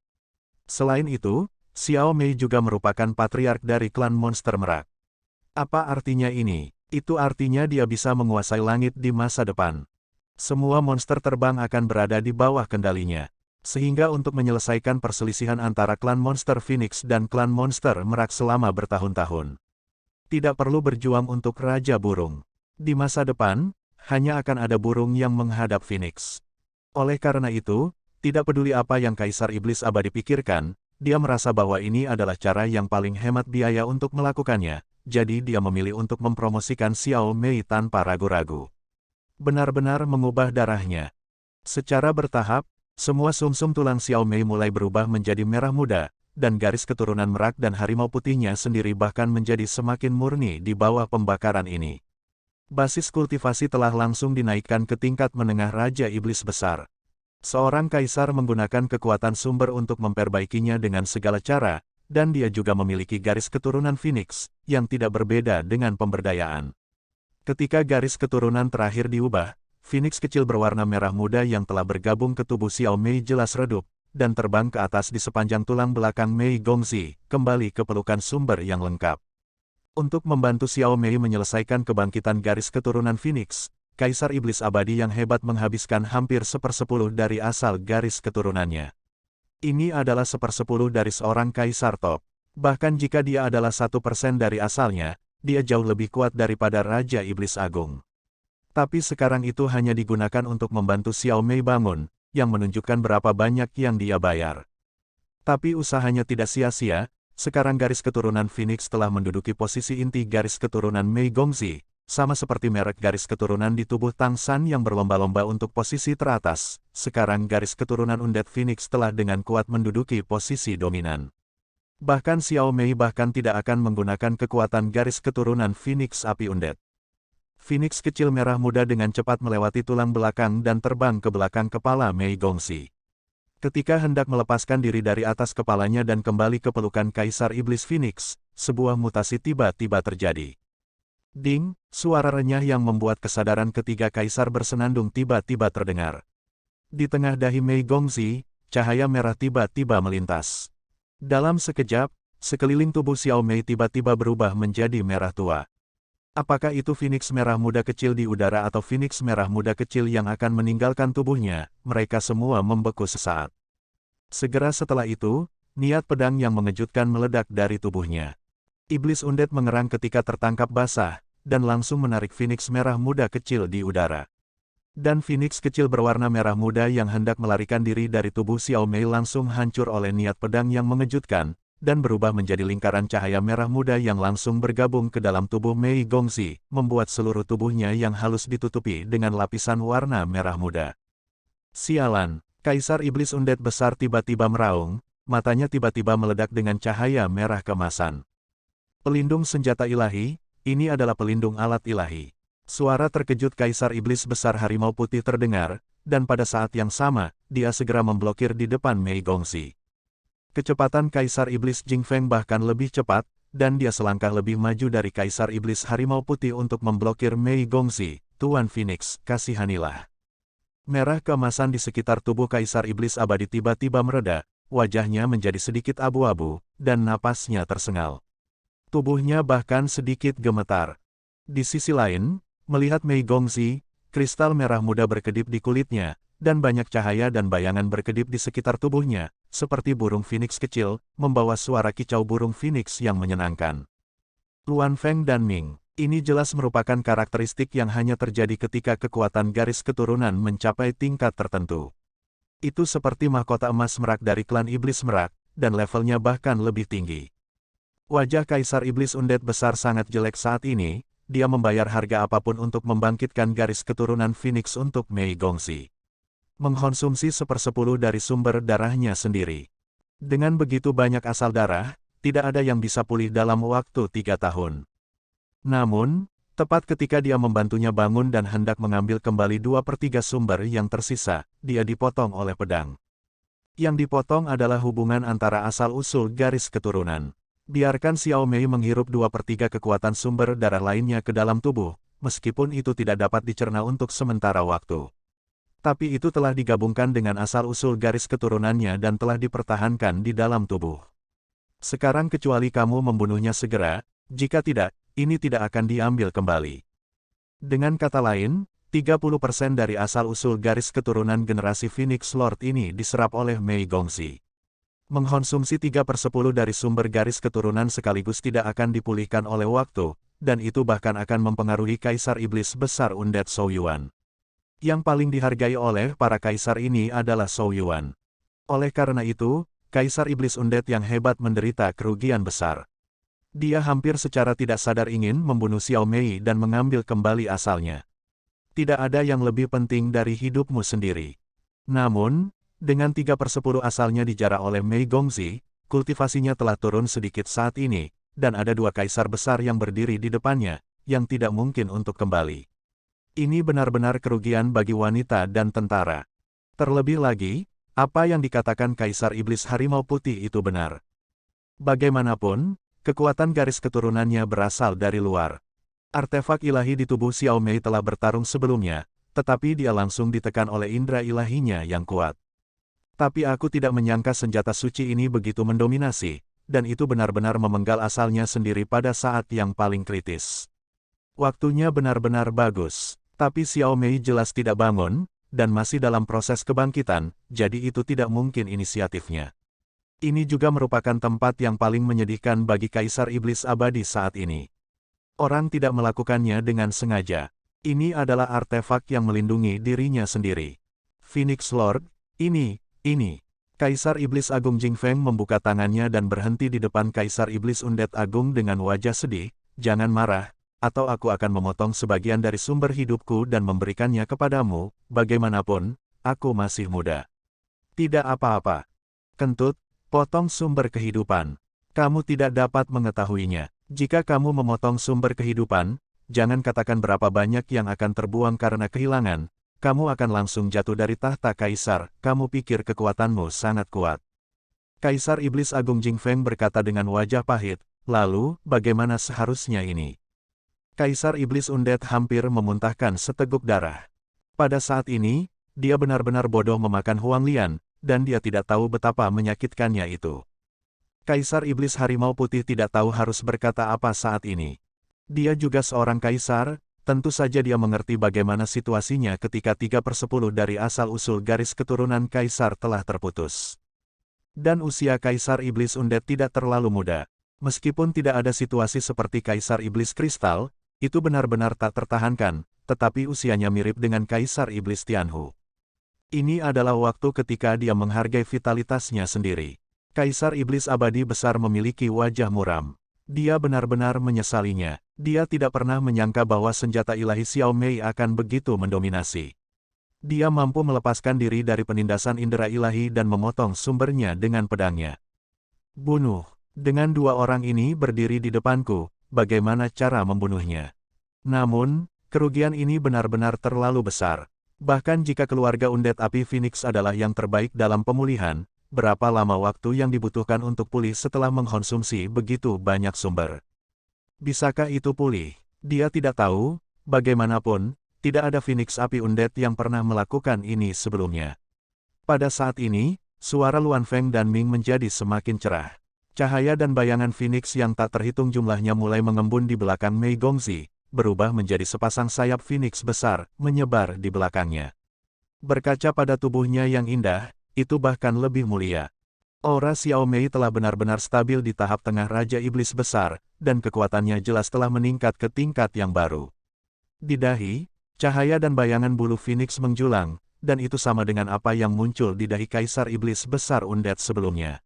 Selain itu, Xiao Mei juga merupakan patriark dari klan monster merak. Apa artinya ini? Itu artinya dia bisa menguasai langit di masa depan. Semua monster terbang akan berada di bawah kendalinya. Sehingga untuk menyelesaikan perselisihan antara klan monster Phoenix dan klan monster merak selama bertahun-tahun. Tidak perlu berjuang untuk Raja Burung. Di masa depan, hanya akan ada burung yang menghadap Phoenix. Oleh karena itu, tidak peduli apa yang Kaisar Iblis Abadi pikirkan, dia merasa bahwa ini adalah cara yang paling hemat biaya untuk melakukannya. Jadi dia memilih untuk mempromosikan Xiao Mei tanpa ragu-ragu. Benar-benar mengubah darahnya. Secara bertahap, semua sumsum tulang Xiao Mei mulai berubah menjadi merah muda, dan garis keturunan merak dan harimau putihnya sendiri bahkan menjadi semakin murni di bawah pembakaran ini. Basis kultivasi telah langsung dinaikkan ke tingkat menengah Raja Iblis Besar. Seorang kaisar menggunakan kekuatan sumber untuk memperbaikinya dengan segala cara, dan dia juga memiliki garis keturunan Phoenix, yang tidak berbeda dengan pemberdayaan. Ketika garis keturunan terakhir diubah, Phoenix kecil berwarna merah muda yang telah bergabung ke tubuh Xiao Mei jelas redup, dan terbang ke atas di sepanjang tulang belakang Mei Gongzi, kembali ke pelukan sumber yang lengkap. Untuk membantu Xiao Mei menyelesaikan kebangkitan garis keturunan Phoenix, Kaisar Iblis Abadi yang hebat menghabiskan hampir 1/10 dari asal garis keturunannya. Ini adalah 1/10 dari seorang kaisar top. Bahkan jika dia adalah 1% dari asalnya, dia jauh lebih kuat daripada Raja Iblis Agung. Tapi sekarang itu hanya digunakan untuk membantu Xiao Mei bangun, yang menunjukkan berapa banyak yang dia bayar. Tapi usahanya tidak sia-sia, sekarang garis keturunan Phoenix telah menduduki posisi inti garis keturunan Mei Gongzi, sama seperti merek garis keturunan di tubuh Tang San yang berlomba-lomba untuk posisi teratas, sekarang garis keturunan Undead Phoenix telah dengan kuat menduduki posisi dominan. Bahkan Xiao Mei bahkan tidak akan menggunakan kekuatan garis keturunan Phoenix Api Undead. Phoenix kecil merah muda dengan cepat melewati tulang belakang dan terbang ke belakang kepala Mei Gongzi. Ketika hendak melepaskan diri dari atas kepalanya dan kembali ke pelukan Kaisar Iblis Phoenix, sebuah mutasi tiba-tiba terjadi. Ding, suara renyah yang membuat kesadaran ketiga kaisar bersenandung tiba-tiba terdengar. Di tengah dahi Mei Gongzi, cahaya merah tiba-tiba melintas. Dalam sekejap, sekeliling tubuh Xiao Mei tiba-tiba berubah menjadi merah tua. Apakah itu Phoenix merah muda kecil di udara atau Phoenix merah muda kecil yang akan meninggalkan tubuhnya? Mereka semua membeku sesaat. Segera setelah itu, niat pedang yang mengejutkan meledak dari tubuhnya. Iblis Undead mengerang ketika tertangkap basah, dan langsung menarik Phoenix merah muda kecil di udara. Dan Phoenix kecil berwarna merah muda yang hendak melarikan diri dari tubuh Xiao Mei langsung hancur oleh niat pedang yang mengejutkan, dan berubah menjadi lingkaran cahaya merah muda yang langsung bergabung ke dalam tubuh Mei Gongzi, membuat seluruh tubuhnya yang halus ditutupi dengan lapisan warna merah muda. Sialan, Kaisar Iblis Undead besar tiba-tiba meraung, matanya tiba-tiba meledak dengan cahaya merah kemasan. Pelindung senjata ilahi, ini adalah pelindung alat ilahi. Suara terkejut Kaisar Iblis Besar Harimau Putih terdengar, dan pada saat yang sama, dia segera memblokir di depan Mei Gongzi. Kecepatan Kaisar Iblis Jing Feng bahkan lebih cepat, dan dia selangkah lebih maju dari Kaisar Iblis Harimau Putih untuk memblokir Mei Gongzi. Tuan Phoenix, kasihanilah. Merah keemasan di sekitar tubuh Kaisar Iblis Abadi tiba-tiba mereda, wajahnya menjadi sedikit abu-abu, dan napasnya tersengal. Tubuhnya bahkan sedikit gemetar. Di sisi lain, melihat Mei Gongzi, kristal merah muda berkedip di kulitnya, dan banyak cahaya dan bayangan berkedip di sekitar tubuhnya, seperti burung Phoenix kecil, membawa suara kicau burung Phoenix yang menyenangkan. Luan Feng dan Ming, ini jelas merupakan karakteristik yang hanya terjadi ketika kekuatan garis keturunan mencapai tingkat tertentu. Itu seperti mahkota emas merak dari klan Iblis Merak, dan levelnya bahkan lebih tinggi. Wajah Kaisar Iblis Undead besar sangat jelek saat ini, dia membayar harga apapun untuk membangkitkan garis keturunan Phoenix untuk Mei Gongzi. mengkonsumsi 1/10 dari sumber darahnya sendiri. Dengan begitu banyak asal darah, tidak ada yang bisa pulih dalam waktu 3 tahun. Namun, tepat ketika dia membantunya bangun dan hendak mengambil kembali 2/3 sumber yang tersisa, dia dipotong oleh pedang. Yang dipotong adalah hubungan antara asal-usul garis keturunan. Biarkan Xiao Mei menghirup 2/3 kekuatan sumber darah lainnya ke dalam tubuh, meskipun itu tidak dapat dicerna untuk sementara waktu. Tapi itu telah digabungkan dengan asal-usul garis keturunannya dan telah dipertahankan di dalam tubuh. Sekarang kecuali kamu membunuhnya segera, jika tidak, ini tidak akan diambil kembali. Dengan kata lain, 30% dari asal-usul garis keturunan generasi Phoenix Lord ini diserap oleh Mei Gongxi. Mengkonsumsi 3/10 dari sumber garis keturunan sekaligus tidak akan dipulihkan oleh waktu, dan itu bahkan akan mempengaruhi Kaisar Iblis Besar Undead Zhou Yuan. Yang paling dihargai oleh para kaisar ini adalah Zhou Yuan. Oleh karena itu, Kaisar Iblis Undead yang hebat menderita kerugian besar. Dia hampir secara tidak sadar ingin membunuh Xiao Mei dan mengambil kembali asalnya. Tidak ada yang lebih penting dari hidupmu sendiri. Namun, dengan 3/10 asalnya dijarah oleh Mei Gongxi, kultivasinya telah turun sedikit saat ini, dan ada 2 kaisar besar yang berdiri di depannya, yang tidak mungkin untuk kembali. Ini benar-benar kerugian bagi wanita dan tentara. Terlebih lagi, apa yang dikatakan Kaisar Iblis Harimau Putih itu benar. Bagaimanapun, kekuatan garis keturunannya berasal dari luar. Artefak ilahi di tubuh Xiao Mei telah bertarung sebelumnya, tetapi dia langsung ditekan oleh indera ilahinya yang kuat. Tapi aku tidak menyangka senjata suci ini begitu mendominasi, dan itu benar-benar memenggal asalnya sendiri pada saat yang paling kritis. Waktunya benar-benar bagus, tapi Xiao Mei jelas tidak bangun, dan masih dalam proses kebangkitan, jadi itu tidak mungkin inisiatifnya. Ini juga merupakan tempat yang paling menyedihkan bagi Kaisar Iblis Abadi saat ini. Orang tidak melakukannya dengan sengaja. Ini adalah artefak yang melindungi dirinya sendiri. Phoenix Lord, ini. Kaisar Iblis Agung Jing Feng membuka tangannya dan berhenti di depan Kaisar Iblis Undead Agung dengan wajah sedih. Jangan marah, atau aku akan memotong sebagian dari sumber hidupku dan memberikannya kepadamu. Bagaimanapun, aku masih muda. Tidak apa-apa. Kentut, potong sumber kehidupan. Kamu tidak dapat mengetahuinya. Jika kamu memotong sumber kehidupan, jangan katakan berapa banyak yang akan terbuang karena kehilangan, kamu akan langsung jatuh dari tahta kaisar, kamu pikir kekuatanmu sangat kuat. Kaisar Iblis Agung Jing Feng berkata dengan wajah pahit, lalu, bagaimana seharusnya ini? Kaisar Iblis Undead hampir memuntahkan seteguk darah. Pada saat ini, dia benar-benar bodoh memakan Huang Lian, dan dia tidak tahu betapa menyakitkannya itu. Kaisar Iblis Harimau Putih tidak tahu harus berkata apa saat ini. Dia juga seorang kaisar, tentu saja dia mengerti bagaimana situasinya ketika 3/10 dari asal-usul garis keturunan kaisar telah terputus. Dan usia Kaisar Iblis Undead tidak terlalu muda. Meskipun tidak ada situasi seperti Kaisar Iblis Kristal, itu benar-benar tak tertahankan, tetapi usianya mirip dengan Kaisar Iblis Tianhu. Ini adalah waktu ketika dia menghargai vitalitasnya sendiri. Kaisar Iblis Abadi Besar memiliki wajah muram. Dia benar-benar menyesalinya. Dia tidak pernah menyangka bahwa senjata ilahi Xiao Mei akan begitu mendominasi. Dia mampu melepaskan diri dari penindasan indera ilahi dan memotong sumbernya dengan pedangnya. Bunuh. Dengan 2 orang ini berdiri di depanku, bagaimana cara membunuhnya? Namun, kerugian ini benar-benar terlalu besar. Bahkan jika keluarga Undead Api Phoenix adalah yang terbaik dalam pemulihan, berapa lama waktu yang dibutuhkan untuk pulih setelah mengkonsumsi begitu banyak sumber? Bisakah itu pulih? Dia tidak tahu, bagaimanapun, tidak ada Phoenix Api Undead yang pernah melakukan ini sebelumnya. Pada saat ini, suara Luan Feng dan Ming menjadi semakin cerah. Cahaya dan bayangan Phoenix yang tak terhitung jumlahnya mulai mengembun di belakang Mei Gongxi, berubah menjadi sepasang sayap Phoenix besar, menyebar di belakangnya. Berkaca pada tubuhnya yang indah, itu bahkan lebih mulia. Aura Xiao Mei telah benar-benar stabil di tahap tengah Raja Iblis Besar, dan kekuatannya jelas telah meningkat ke tingkat yang baru. Di dahi, cahaya dan bayangan bulu Phoenix menjulang, dan itu sama dengan apa yang muncul di dahi Kaisar Iblis Besar Undead sebelumnya.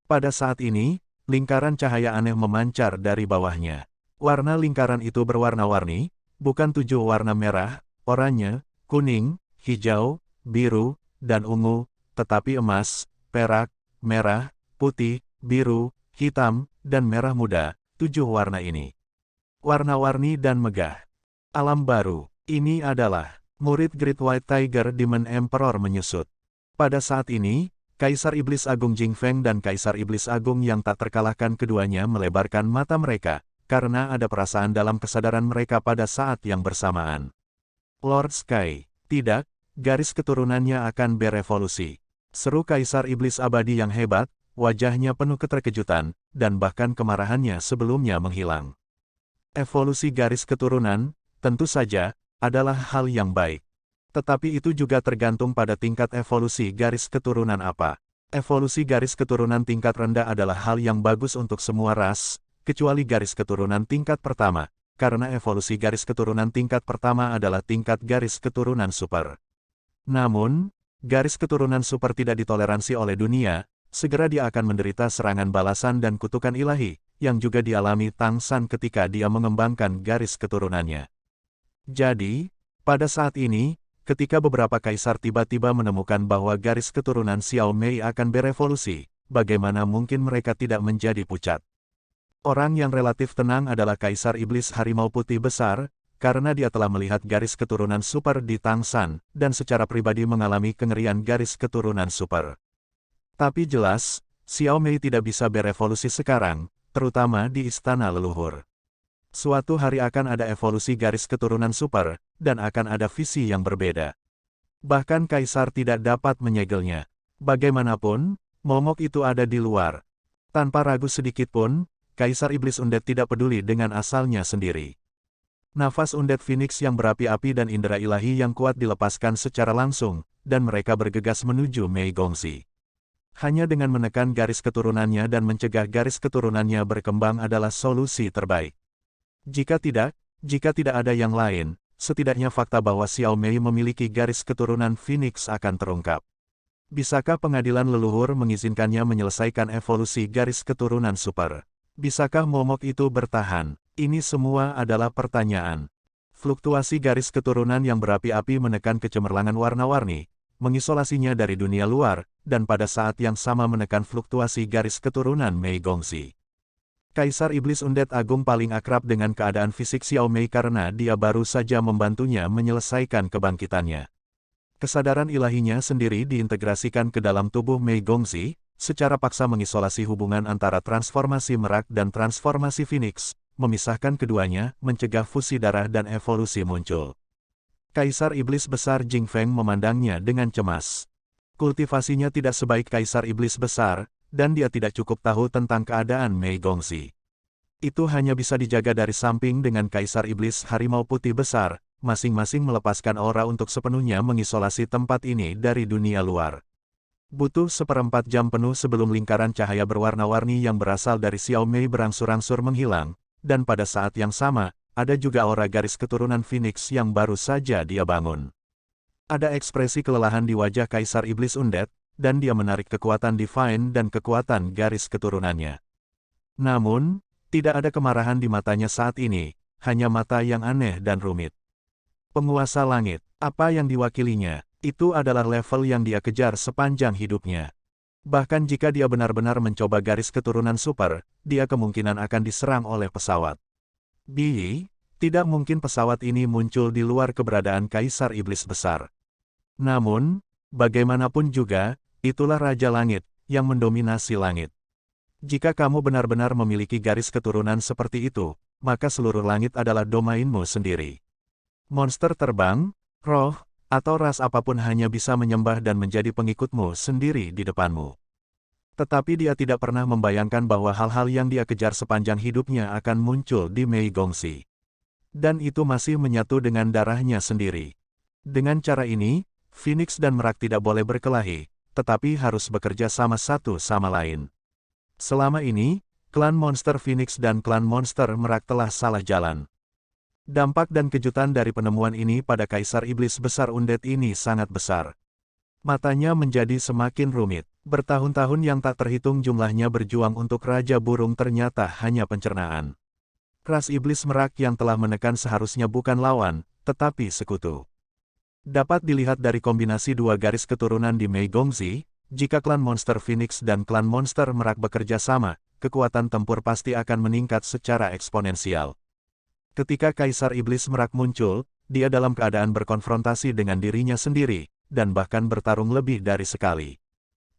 Pada saat ini, lingkaran cahaya aneh memancar dari bawahnya. Warna lingkaran itu berwarna-warni, bukan 7 warna merah, oranye, kuning, hijau, biru, dan ungu, tetapi emas, perak, merah, putih, biru, hitam, dan merah muda, 7 warna ini. Warna-warni dan megah. Alam baru. Ini adalah murid Great White Tiger Demon Emperor menyusut. Pada saat ini, Kaisar Iblis Agung Jing Feng dan Kaisar Iblis Agung yang tak terkalahkan keduanya melebarkan mata mereka, karena ada perasaan dalam kesadaran mereka pada saat yang bersamaan. Lord Sky, tidak, garis keturunannya akan berevolusi. Seru Kaisar Iblis Abadi yang hebat, wajahnya penuh keterkejutan, dan bahkan kemarahannya sebelumnya menghilang. Evolusi garis keturunan, tentu saja, adalah hal yang baik. Tetapi itu juga tergantung pada tingkat evolusi garis keturunan apa. Evolusi garis keturunan tingkat rendah adalah hal yang bagus untuk semua ras, kecuali garis keturunan tingkat pertama, karena evolusi garis keturunan tingkat pertama adalah tingkat garis keturunan super. Namun, garis keturunan super tidak ditoleransi oleh dunia, segera dia akan menderita serangan balasan dan kutukan ilahi, yang juga dialami Tang San ketika dia mengembangkan garis keturunannya. Jadi, pada saat ini, ketika beberapa kaisar tiba-tiba menemukan bahwa garis keturunan Xiao Mei akan berevolusi, bagaimana mungkin mereka tidak menjadi pucat? Orang yang relatif tenang adalah Kaisar Iblis Harimau Putih Besar, karena dia telah melihat garis keturunan super di Tang San, dan secara pribadi mengalami kengerian garis keturunan super. Tapi jelas, Xiao Mei tidak bisa berevolusi sekarang, terutama di Istana Leluhur. Suatu hari akan ada evolusi garis keturunan super, dan akan ada visi yang berbeda. Bahkan Kaisar tidak dapat menyegelnya. Bagaimanapun, momok itu ada di luar. Tanpa ragu sedikit pun, Kaisar Iblis Undead tidak peduli dengan asalnya sendiri. Nafas Undead Phoenix yang berapi-api dan indera ilahi yang kuat dilepaskan secara langsung, dan mereka bergegas menuju Mei Gongxi. Hanya dengan menekan garis keturunannya dan mencegah garis keturunannya berkembang adalah solusi terbaik. Jika tidak ada yang lain, setidaknya fakta bahwa Xiao Mei memiliki garis keturunan Phoenix akan terungkap. Bisakah pengadilan leluhur mengizinkannya menyelesaikan evolusi garis keturunan super? Bisakah momok itu bertahan? Ini semua adalah pertanyaan. Fluktuasi garis keturunan yang berapi-api menekan kecemerlangan warna-warni, mengisolasinya dari dunia luar, dan pada saat yang sama menekan fluktuasi garis keturunan Mei Gongxi. Kaisar Iblis Undead Agung paling akrab dengan keadaan fisik Xiao Mei karena dia baru saja membantunya menyelesaikan kebangkitannya. Kesadaran ilahinya sendiri diintegrasikan ke dalam tubuh Mei Gongxi, secara paksa mengisolasi hubungan antara transformasi merak dan transformasi Phoenix, memisahkan keduanya, mencegah fusi darah dan evolusi muncul. Kaisar Iblis Besar Jing Feng memandangnya dengan cemas. Kultivasinya tidak sebaik Kaisar Iblis Besar, dan dia tidak cukup tahu tentang keadaan Mei Gongxi. Itu hanya bisa dijaga dari samping dengan Kaisar Iblis Harimau Putih Besar, masing-masing melepaskan aura untuk sepenuhnya mengisolasi tempat ini dari dunia luar. Butuh 1/4 jam penuh sebelum lingkaran cahaya berwarna-warni yang berasal dari Xiao Mei berangsur-angsur menghilang, dan pada saat yang sama, ada juga aura garis keturunan Phoenix yang baru saja dia bangun. Ada ekspresi kelelahan di wajah Kaisar Iblis Undead, dan dia menarik kekuatan divine dan kekuatan garis keturunannya. Namun, tidak ada kemarahan di matanya saat ini, hanya mata yang aneh dan rumit. Penguasa langit, apa yang diwakilinya, itu adalah level yang dia kejar sepanjang hidupnya. Bahkan jika dia benar-benar mencoba garis keturunan super, dia kemungkinan akan diserang oleh pesawat. Tidak mungkin pesawat ini muncul di luar keberadaan Kaisar Iblis Besar. Namun, bagaimanapun juga, itulah Raja Langit, yang mendominasi langit. Jika kamu benar-benar memiliki garis keturunan seperti itu, maka seluruh langit adalah domainmu sendiri. Monster terbang, roh, atau ras apapun hanya bisa menyembah dan menjadi pengikutmu sendiri di depanmu. Tetapi dia tidak pernah membayangkan bahwa hal-hal yang dia kejar sepanjang hidupnya akan muncul di Mei Gongxi. Dan itu masih menyatu dengan darahnya sendiri. Dengan cara ini, Phoenix dan Merak tidak boleh berkelahi, tetapi harus bekerja sama satu sama lain. Selama ini, klan monster Phoenix dan klan monster Merak telah salah jalan. Dampak dan kejutan dari penemuan ini pada Kaisar Iblis Besar Undead ini sangat besar. Matanya menjadi semakin rumit. Bertahun-tahun yang tak terhitung jumlahnya berjuang untuk Raja Burung ternyata hanya pencernaan. Ras Iblis Merak yang telah menekan seharusnya bukan lawan, tetapi sekutu. Dapat dilihat dari kombinasi dua garis keturunan di Mei Gongzi, jika klan monster Phoenix dan klan monster Merak bekerja sama, kekuatan tempur pasti akan meningkat secara eksponensial. Ketika Kaisar Iblis Merak muncul, dia dalam keadaan berkonfrontasi dengan dirinya sendiri, dan bahkan bertarung lebih dari sekali.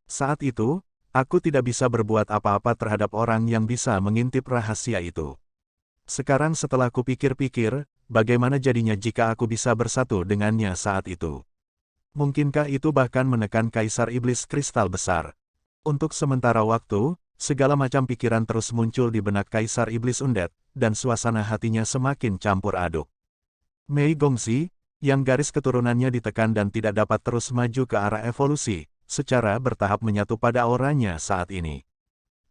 Saat itu, aku tidak bisa berbuat apa-apa terhadap orang yang bisa mengintip rahasia itu. Sekarang setelah kupikir-pikir, bagaimana jadinya jika aku bisa bersatu dengannya saat itu? Mungkinkah itu bahkan menekan Kaisar Iblis Kristal Besar? Untuk sementara waktu, segala macam pikiran terus muncul di benak Kaisar Iblis Undead, dan suasana hatinya semakin campur aduk. Mei Gongzi, yang garis keturunannya ditekan dan tidak dapat terus maju ke arah evolusi, secara bertahap menyatu pada auranya saat ini.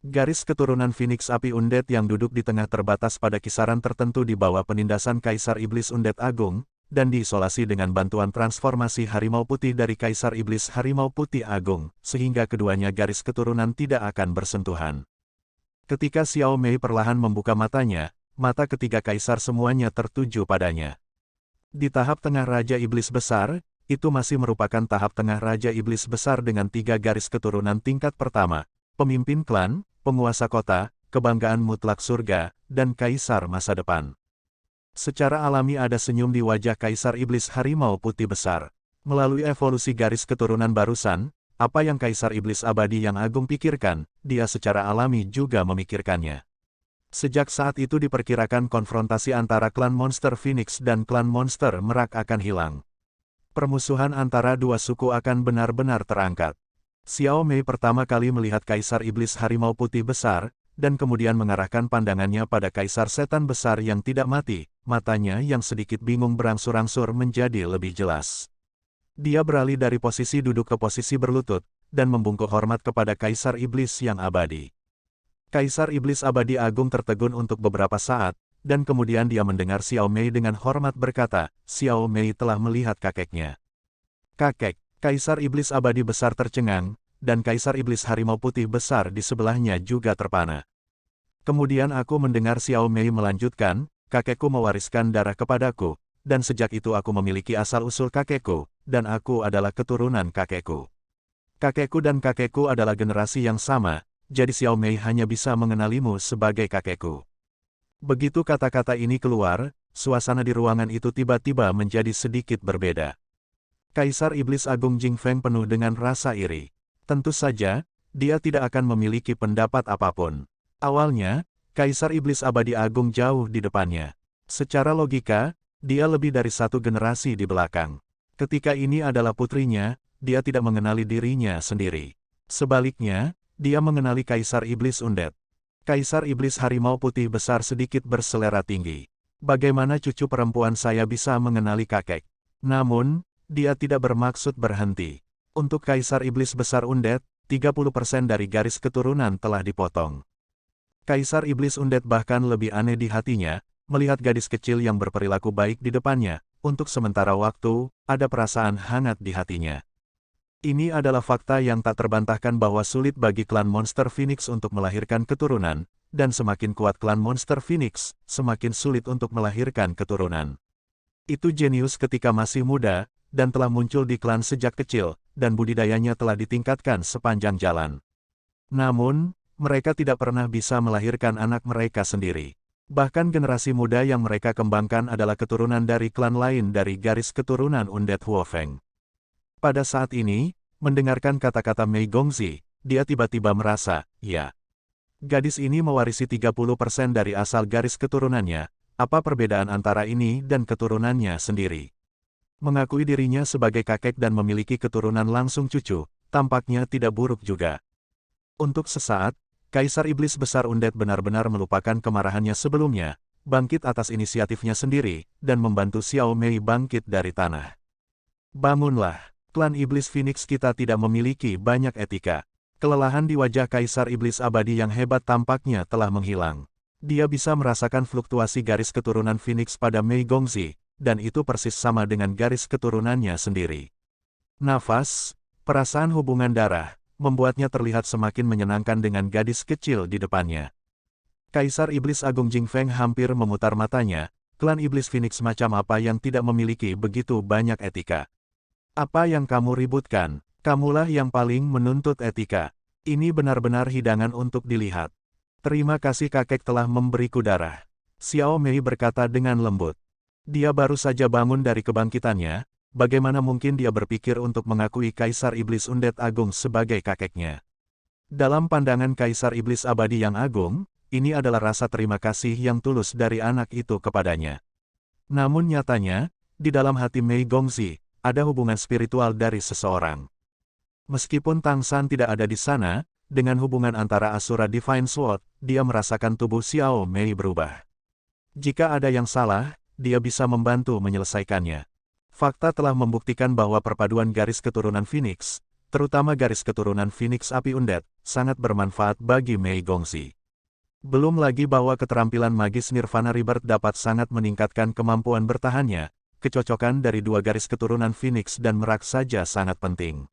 Garis keturunan Phoenix Api Undead yang duduk di tengah terbatas pada kisaran tertentu di bawah penindasan Kaisar Iblis Undead Agung, dan diisolasi dengan bantuan transformasi Harimau Putih dari Kaisar Iblis Harimau Putih Agung, sehingga keduanya garis keturunan tidak akan bersentuhan. Ketika Xiao Mei perlahan membuka matanya, mata ketiga Kaisar semuanya tertuju padanya. Di tahap tengah Raja Iblis Besar, itu masih merupakan tahap tengah Raja Iblis Besar dengan 3 garis keturunan tingkat pertama, pemimpin klan, penguasa kota, kebanggaan mutlak surga, dan kaisar masa depan. Secara alami ada senyum di wajah Kaisar Iblis Harimau Putih Besar. Melalui evolusi garis keturunan barusan, apa yang Kaisar Iblis Abadi yang Agung pikirkan, dia secara alami juga memikirkannya. Sejak saat itu diperkirakan konfrontasi antara klan monster Phoenix dan klan monster Merak akan hilang. Permusuhan antara dua suku akan benar-benar terangkat. Xiao Mei pertama kali melihat Kaisar Iblis Harimau Putih Besar, dan kemudian mengarahkan pandangannya pada Kaisar Setan Besar yang tidak mati, matanya yang sedikit bingung berangsur-angsur menjadi lebih jelas. Dia beralih dari posisi duduk ke posisi berlutut, dan membungkuk hormat kepada Kaisar Iblis yang abadi. Kaisar Iblis Abadi Agung tertegun untuk beberapa saat, dan kemudian dia mendengar Xiao Mei dengan hormat berkata, Xiao Mei telah melihat kakeknya. Kakek. Kaisar Iblis Abadi Besar tercengang, dan Kaisar Iblis Harimau Putih Besar di sebelahnya juga terpana. Kemudian aku mendengar Xiao Mei melanjutkan, kakekku mewariskan darah kepadaku, dan sejak itu aku memiliki asal-usul kakekku, dan aku adalah keturunan kakekku. Kakekku dan kakekku adalah generasi yang sama, jadi Xiao Mei hanya bisa mengenalimu sebagai kakekku. Begitu kata-kata ini keluar, suasana di ruangan itu tiba-tiba menjadi sedikit berbeda. Kaisar Iblis Agung Jing Feng penuh dengan rasa iri. Tentu saja, dia tidak akan memiliki pendapat apapun. Awalnya, Kaisar Iblis Abadi Agung jauh di depannya. Secara logika, dia lebih dari satu generasi di belakang. Ketika ini adalah putrinya, dia tidak mengenali dirinya sendiri. Sebaliknya, dia mengenali Kaisar Iblis Undead. Kaisar Iblis Harimau Putih Besar sedikit berselera tinggi. Bagaimana cucu perempuan saya bisa mengenali kakek? Namun, dia tidak bermaksud berhenti. Untuk Kaisar Iblis Besar Undead, 30% dari garis keturunan telah dipotong. Kaisar Iblis Undead bahkan lebih aneh di hatinya, melihat gadis kecil yang berperilaku baik di depannya, untuk sementara waktu, ada perasaan hangat di hatinya. Ini adalah fakta yang tak terbantahkan bahwa sulit bagi klan monster Phoenix untuk melahirkan keturunan, dan semakin kuat klan monster Phoenix, semakin sulit untuk melahirkan keturunan. Itu jenius ketika masih muda, dan telah muncul di klan sejak kecil, dan budidayanya telah ditingkatkan sepanjang jalan. Namun, mereka tidak pernah bisa melahirkan anak mereka sendiri. Bahkan generasi muda yang mereka kembangkan adalah keturunan dari klan lain dari garis keturunan Undead Huofeng. Pada saat ini, mendengarkan kata-kata Mei Gongzi, dia tiba-tiba merasa, ya. Gadis ini mewarisi 30% dari asal garis keturunannya, apa perbedaan antara ini dan keturunannya sendiri? Mengakui dirinya sebagai kakek dan memiliki keturunan langsung cucu, tampaknya tidak buruk juga. Untuk sesaat, Kaisar Iblis Besar Undead benar-benar melupakan kemarahannya sebelumnya, bangkit atas inisiatifnya sendiri, dan membantu Xiao Mei bangkit dari tanah. Bangunlah, klan Iblis Phoenix kita tidak memiliki banyak etika. Kelelahan di wajah Kaisar Iblis Abadi yang hebat tampaknya telah menghilang. Dia bisa merasakan fluktuasi garis keturunan Phoenix pada Mei Gongzi, dan itu persis sama dengan garis keturunannya sendiri. Nafas, perasaan hubungan darah, membuatnya terlihat semakin menyenangkan dengan gadis kecil di depannya. Kaisar Iblis Agung Jing Feng hampir memutar matanya, klan Iblis Phoenix macam apa yang tidak memiliki begitu banyak etika. Apa yang kamu ributkan? Kamulah yang paling menuntut etika. Ini benar-benar hidangan untuk dilihat. Terima kasih kakek telah memberiku darah. Xiao Mei berkata dengan lembut. Dia baru saja bangun dari kebangkitannya, bagaimana mungkin dia berpikir untuk mengakui Kaisar Iblis Undead Agung sebagai kakeknya. Dalam pandangan Kaisar Iblis Abadi yang agung, ini adalah rasa terima kasih yang tulus dari anak itu kepadanya. Namun nyatanya, di dalam hati Mei Gongzi, ada hubungan spiritual dari seseorang. Meskipun Tang San tidak ada di sana, dengan hubungan antara Asura Divine Sword, dia merasakan tubuh Xiao Mei berubah. Jika ada yang salah, dia bisa membantu menyelesaikannya. Fakta telah membuktikan bahwa perpaduan garis keturunan Phoenix, terutama garis keturunan Phoenix Api Undead, sangat bermanfaat bagi Mei Gongzi. Belum lagi bahwa keterampilan magis Nirvana Rebirth dapat sangat meningkatkan kemampuan bertahannya, kecocokan dari dua garis keturunan Phoenix dan Merak saja sangat penting.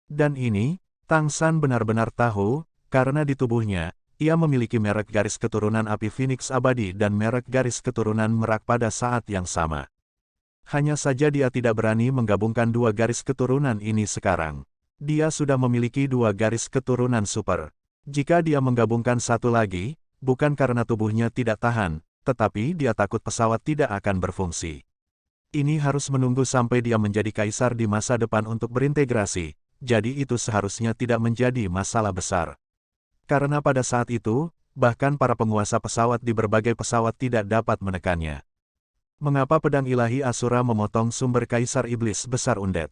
Dan ini, Tang San benar-benar tahu, karena di tubuhnya, ia memiliki merek garis keturunan api Phoenix abadi dan merek garis keturunan Merak pada saat yang sama. Hanya saja dia tidak berani menggabungkan dua garis keturunan ini sekarang. Dia sudah memiliki dua garis keturunan super. Jika dia menggabungkan satu lagi, bukan karena tubuhnya tidak tahan, tetapi dia takut pesawat tidak akan berfungsi. Ini harus menunggu sampai dia menjadi kaisar di masa depan untuk berintegrasi, jadi itu seharusnya tidak menjadi masalah besar. Karena pada saat itu, bahkan para penguasa pesawat di berbagai pesawat tidak dapat menekannya. Mengapa pedang ilahi Asura memotong sumber Kaisar Iblis Besar Undead?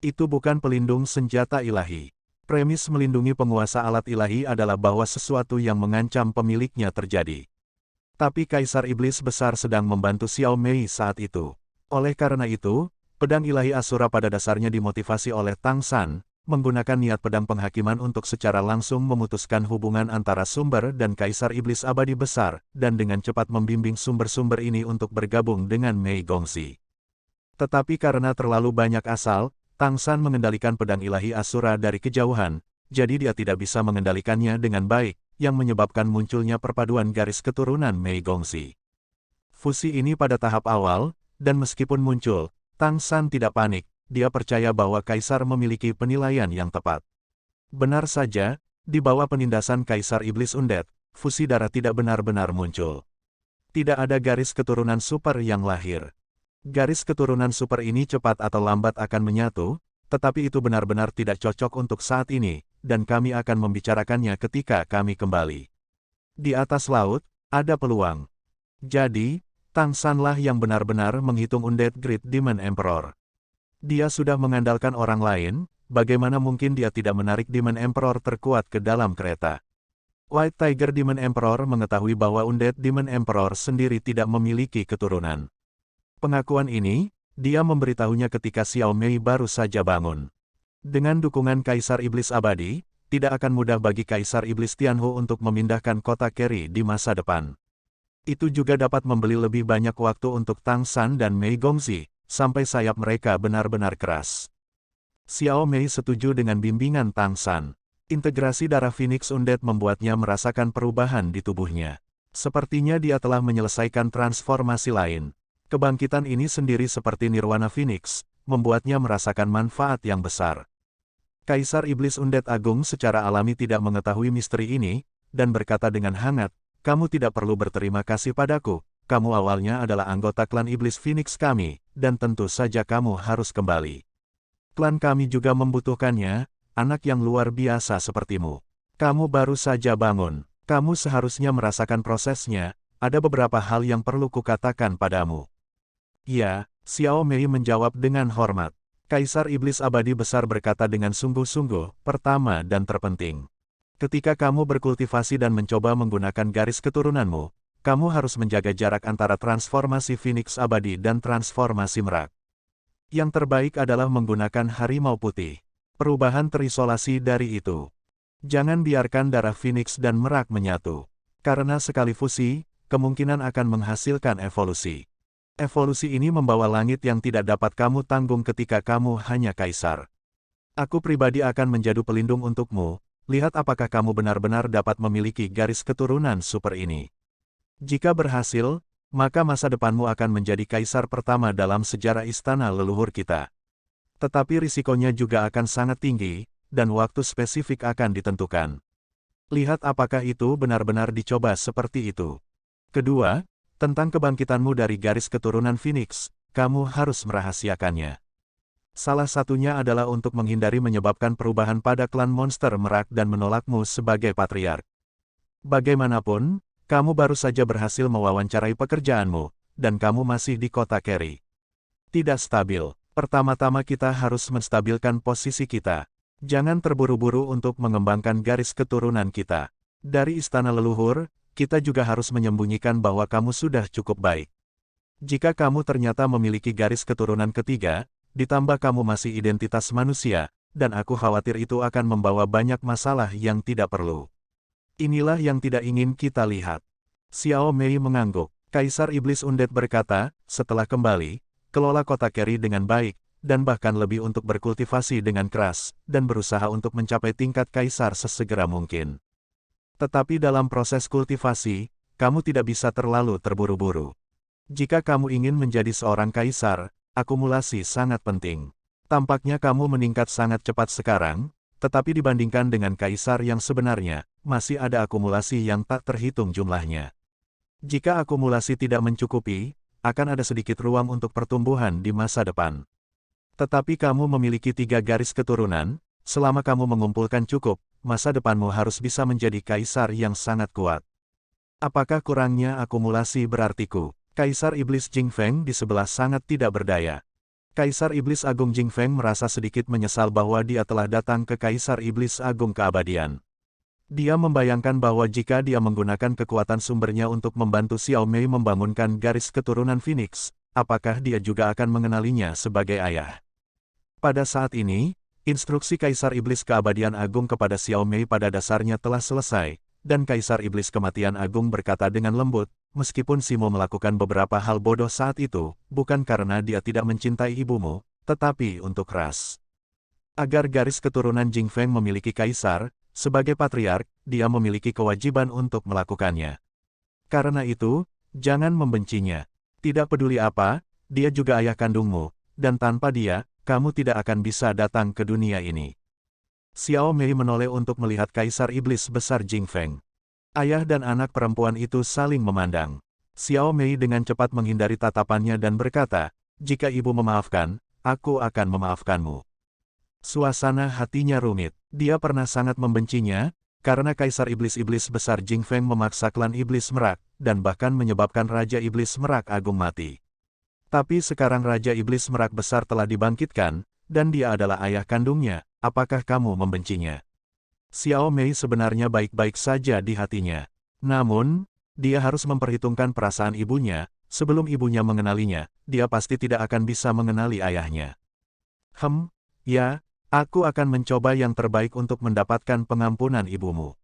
Itu bukan pelindung senjata ilahi. Premis melindungi penguasa alat ilahi adalah bahwa sesuatu yang mengancam pemiliknya terjadi. Tapi Kaisar Iblis Besar sedang membantu Xiao Mei saat itu. Oleh karena itu, pedang ilahi Asura pada dasarnya dimotivasi oleh Tang San, menggunakan niat pedang penghakiman untuk secara langsung memutuskan hubungan antara sumber dan Kaisar Iblis Abadi Besar, dan dengan cepat membimbing sumber-sumber ini untuk bergabung dengan Mei Gongzi. Tetapi karena terlalu banyak asal, Tang San mengendalikan pedang ilahi Asura dari kejauhan, jadi dia tidak bisa mengendalikannya dengan baik, yang menyebabkan munculnya perpaduan garis keturunan Mei Gongzi. Fusi ini pada tahap awal, dan meskipun muncul, Tang San tidak panik, dia percaya bahwa Kaisar memiliki penilaian yang tepat. Benar saja, di bawah penindasan Kaisar Iblis Undead, fusi darah tidak benar-benar muncul. Tidak ada garis keturunan super yang lahir. Garis keturunan super ini cepat atau lambat akan menyatu, tetapi itu benar-benar tidak cocok untuk saat ini, dan kami akan membicarakannya ketika kami kembali. Di atas laut, ada peluang. Jadi, Tang Sanlah yang benar-benar menghitung Undead Great Demon Emperor. Dia sudah mengandalkan orang lain, bagaimana mungkin dia tidak menarik Demon Emperor terkuat ke dalam kereta. White Tiger Demon Emperor mengetahui bahwa Undead Demon Emperor sendiri tidak memiliki keturunan. Pengakuan ini, dia memberitahunya ketika Xiao Mei baru saja bangun. Dengan dukungan Kaisar Iblis Abadi, tidak akan mudah bagi Kaisar Iblis Tianhu untuk memindahkan kota Keri di masa depan. Itu juga dapat membeli lebih banyak waktu untuk Tang San dan Mei Gongzi, sampai sayap mereka benar-benar keras. Xiao Mei setuju dengan bimbingan Tang San. Integrasi darah Phoenix Undead membuatnya merasakan perubahan di tubuhnya. Sepertinya dia telah menyelesaikan transformasi lain. Kebangkitan ini sendiri seperti Nirwana Phoenix, membuatnya merasakan manfaat yang besar. Kaisar Iblis Undead Agung secara alami tidak mengetahui misteri ini, dan berkata dengan hangat, "Kamu tidak perlu berterima kasih padaku, kamu awalnya adalah anggota klan Iblis Phoenix kami, dan tentu saja kamu harus kembali. Klan kami juga membutuhkannya, anak yang luar biasa sepertimu. Kamu baru saja bangun, kamu seharusnya merasakan prosesnya, ada beberapa hal yang perlu kukatakan padamu." "Ya," Xiao Mei menjawab dengan hormat. Kaisar Iblis Abadi Besar berkata dengan sungguh-sungguh, "Pertama dan terpenting. Ketika kamu berkultivasi dan mencoba menggunakan garis keturunanmu, kamu harus menjaga jarak antara transformasi Phoenix Abadi dan transformasi Merak. Yang terbaik adalah menggunakan harimau putih. Perubahan terisolasi dari itu. Jangan biarkan darah Phoenix dan Merak menyatu. Karena sekali fusi, kemungkinan akan menghasilkan evolusi. Evolusi ini membawa langit yang tidak dapat kamu tanggung ketika kamu hanya kaisar. Aku pribadi akan menjadi pelindung untukmu. Lihat apakah kamu benar-benar dapat memiliki garis keturunan super ini. Jika berhasil, maka masa depanmu akan menjadi kaisar pertama dalam sejarah istana leluhur kita." Tetapi risikonya juga akan sangat tinggi, dan waktu spesifik akan ditentukan. Lihat apakah itu benar-benar dicoba seperti itu. Kedua, tentang kebangkitanmu dari garis keturunan Phoenix, kamu harus merahasiakannya. Salah satunya adalah untuk menghindari menyebabkan perubahan pada klan monster merak dan menolakmu sebagai patriark. Bagaimanapun, kamu baru saja berhasil mewawancarai pekerjaanmu, dan kamu masih di kota Kerry. Tidak stabil. Pertama-tama kita harus menstabilkan posisi kita. Jangan terburu-buru untuk mengembangkan garis keturunan kita. Dari istana leluhur, kita juga harus menyembunyikan bahwa kamu sudah cukup baik. Jika kamu ternyata memiliki garis keturunan ketiga, ditambah kamu masih identitas manusia, dan aku khawatir itu akan membawa banyak masalah yang tidak perlu. Inilah yang tidak ingin kita lihat. Xiao Mei mengangguk. Kaisar Iblis Undead berkata, setelah kembali, kelola kota Kerry dengan baik, dan bahkan lebih untuk berkultivasi dengan keras, dan berusaha untuk mencapai tingkat kaisar sesegera mungkin. Tetapi dalam proses kultivasi, kamu tidak bisa terlalu terburu-buru. Jika kamu ingin menjadi seorang kaisar, akumulasi sangat penting. Tampaknya kamu meningkat sangat cepat sekarang, tetapi dibandingkan dengan kaisar yang sebenarnya, masih ada akumulasi yang tak terhitung jumlahnya. Jika akumulasi tidak mencukupi, akan ada sedikit ruang untuk pertumbuhan di masa depan. Tetapi kamu memiliki 3 garis keturunan, selama kamu mengumpulkan cukup, masa depanmu harus bisa menjadi kaisar yang sangat kuat. Apakah kurangnya akumulasi berartiku? Kaisar Iblis Jing Feng di sebelah sangat tidak berdaya. Kaisar Iblis Agung Jing Feng merasa sedikit menyesal bahwa dia telah datang ke Kaisar Iblis Agung Keabadian. Dia membayangkan bahwa jika dia menggunakan kekuatan sumbernya untuk membantu Xiao Mei membangunkan garis keturunan Phoenix, apakah dia juga akan mengenalinya sebagai ayah? Pada saat ini, instruksi Kaisar Iblis Keabadian Agung kepada Xiao Mei pada dasarnya telah selesai, dan Kaisar Iblis Kematian Agung berkata dengan lembut, meskipun Simo melakukan beberapa hal bodoh saat itu, bukan karena dia tidak mencintai ibumu, tetapi untuk ras. Agar garis keturunan Jing Feng memiliki kaisar, sebagai patriark, dia memiliki kewajiban untuk melakukannya. Karena itu, jangan membencinya. Tidak peduli apa, dia juga ayah kandungmu, dan tanpa dia, kamu tidak akan bisa datang ke dunia ini. Xiao Mei menoleh untuk melihat Kaisar Iblis Besar Jing Feng. Ayah dan anak perempuan itu saling memandang. Xiao Mei dengan cepat menghindari tatapannya dan berkata, jika ibu memaafkan, aku akan memaafkanmu. Suasana hatinya rumit. Dia pernah sangat membencinya, karena Kaisar Iblis-Iblis Besar Jing Feng memaksa klan Iblis Merak, dan bahkan menyebabkan Raja Iblis Merak Agung mati. Tapi sekarang Raja Iblis Merak Besar telah dibangkitkan, dan dia adalah ayah kandungnya, apakah kamu membencinya? Xiao Mei sebenarnya baik-baik saja di hatinya. Namun, dia harus memperhitungkan perasaan ibunya, sebelum ibunya mengenalinya, dia pasti tidak akan bisa mengenali ayahnya. Ya, aku akan mencoba yang terbaik untuk mendapatkan pengampunan ibumu.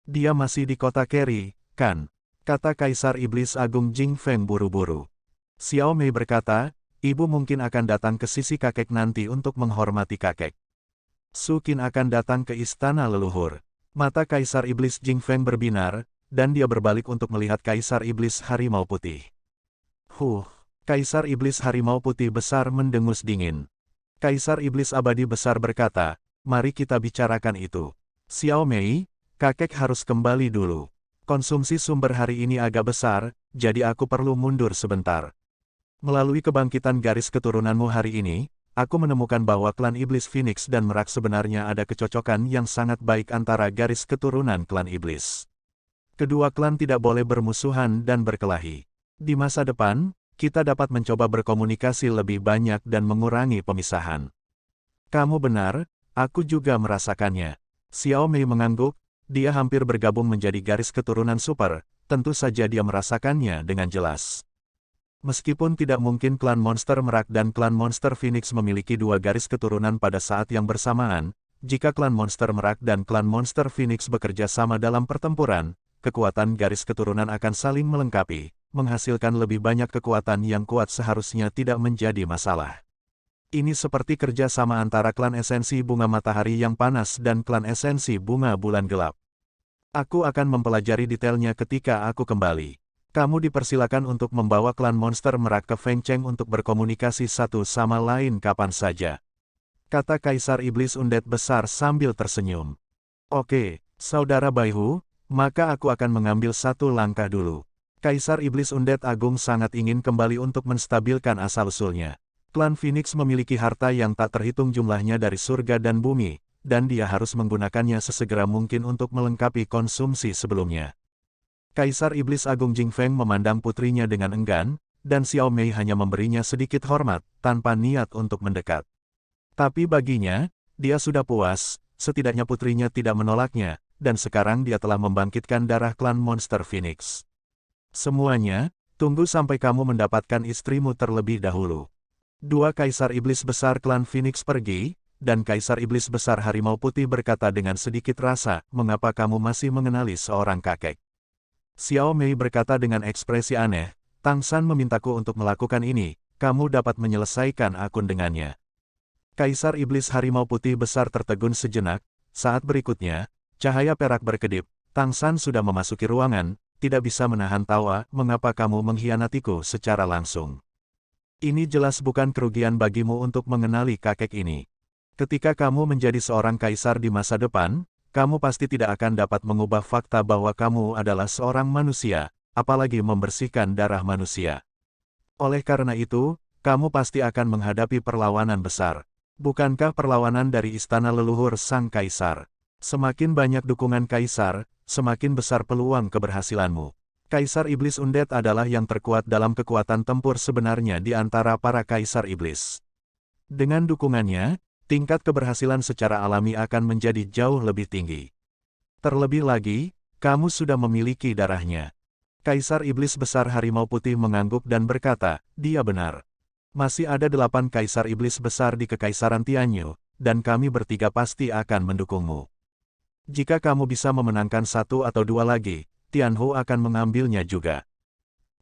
Dia masih di kota Kerry, kan? Kata Kaisar Iblis Agung Jing Feng buru-buru. Xiao Mei berkata, ibu mungkin akan datang ke sisi kakek nanti untuk menghormati kakek. Su Qin akan datang ke istana leluhur. Mata Kaisar Iblis Jing Feng berbinar, dan dia berbalik untuk melihat Kaisar Iblis Harimau Putih. Kaisar Iblis Harimau Putih Besar mendengus dingin. Kaisar Iblis Abadi Besar berkata, mari kita bicarakan itu. Xiao Mei, kakek harus kembali dulu. Konsumsi sumber hari ini agak besar, jadi aku perlu mundur sebentar. Melalui kebangkitan garis keturunanmu hari ini, aku menemukan bahwa klan Iblis Phoenix dan Merak sebenarnya ada kecocokan yang sangat baik antara garis keturunan klan Iblis. Kedua klan tidak boleh bermusuhan dan berkelahi. Di masa depan, kita dapat mencoba berkomunikasi lebih banyak dan mengurangi pemisahan. Kamu benar, aku juga merasakannya. Xiao Mei mengangguk, dia hampir bergabung menjadi garis keturunan super, tentu saja dia merasakannya dengan jelas. Meskipun tidak mungkin klan monster Merak dan klan monster Phoenix memiliki 2 garis keturunan pada saat yang bersamaan, jika klan monster Merak dan klan monster Phoenix bekerja sama dalam pertempuran, kekuatan garis keturunan akan saling melengkapi, menghasilkan lebih banyak kekuatan yang kuat seharusnya tidak menjadi masalah. Ini seperti kerja sama antara klan esensi bunga matahari yang panas dan klan esensi bunga bulan gelap. Aku akan mempelajari detailnya ketika aku kembali. Kamu dipersilakan untuk membawa klan monster Merak ke Feng Cheng untuk berkomunikasi satu sama lain kapan saja. kata Kaisar Iblis Undead besar sambil tersenyum. Oke, Saudara Baihu, maka aku akan mengambil satu langkah dulu. Kaisar Iblis Undead Agung sangat ingin kembali untuk menstabilkan asal-usulnya. Klan Phoenix memiliki harta yang tak terhitung jumlahnya dari surga dan bumi, dan dia harus menggunakannya sesegera mungkin untuk melengkapi konsumsi sebelumnya. Kaisar Iblis Agung Jing Feng memandang putrinya dengan enggan, dan Xiao Mei hanya memberinya sedikit hormat, tanpa niat untuk mendekat. Tapi baginya, dia sudah puas, setidaknya putrinya tidak menolaknya, dan sekarang dia telah membangkitkan darah klan Monster Phoenix. Semuanya, tunggu sampai kamu mendapatkan istrimu terlebih dahulu. Dua Kaisar Iblis Besar klan Phoenix pergi, dan Kaisar Iblis Besar Harimau Putih berkata dengan sedikit rasa, mengapa kamu masih mengenali seorang kakek? Xiao Mei berkata dengan ekspresi aneh, Tang San memintaku untuk melakukan ini, kamu dapat menyelesaikan akun dengannya. Kaisar Iblis Harimau Putih Besar tertegun sejenak, saat berikutnya, cahaya perak berkedip, Tang San sudah memasuki ruangan, tidak bisa menahan tawa, mengapa kamu mengkhianatiku secara langsung. Ini jelas bukan kerugian bagimu untuk mengenali kakek ini. Ketika kamu menjadi seorang kaisar di masa depan, kamu pasti tidak akan dapat mengubah fakta bahwa kamu adalah seorang manusia, apalagi membersihkan darah manusia. Oleh karena itu, kamu pasti akan menghadapi perlawanan besar. Bukankah perlawanan dari istana leluhur sang kaisar? Semakin banyak dukungan kaisar, semakin besar peluang keberhasilanmu. Kaisar Iblis Undead adalah yang terkuat dalam kekuatan tempur sebenarnya di antara para kaisar iblis. Dengan dukungannya, tingkat keberhasilan secara alami akan menjadi jauh lebih tinggi. Terlebih lagi, kamu sudah memiliki darahnya. Kaisar Iblis Besar Harimau Putih mengangguk dan berkata, dia benar. Masih ada 8 Kaisar Iblis Besar di Kekaisaran Tianyu, dan kami bertiga pasti akan mendukungmu. Jika kamu bisa memenangkan 1 atau 2 lagi, Tianhu akan mengambilnya juga.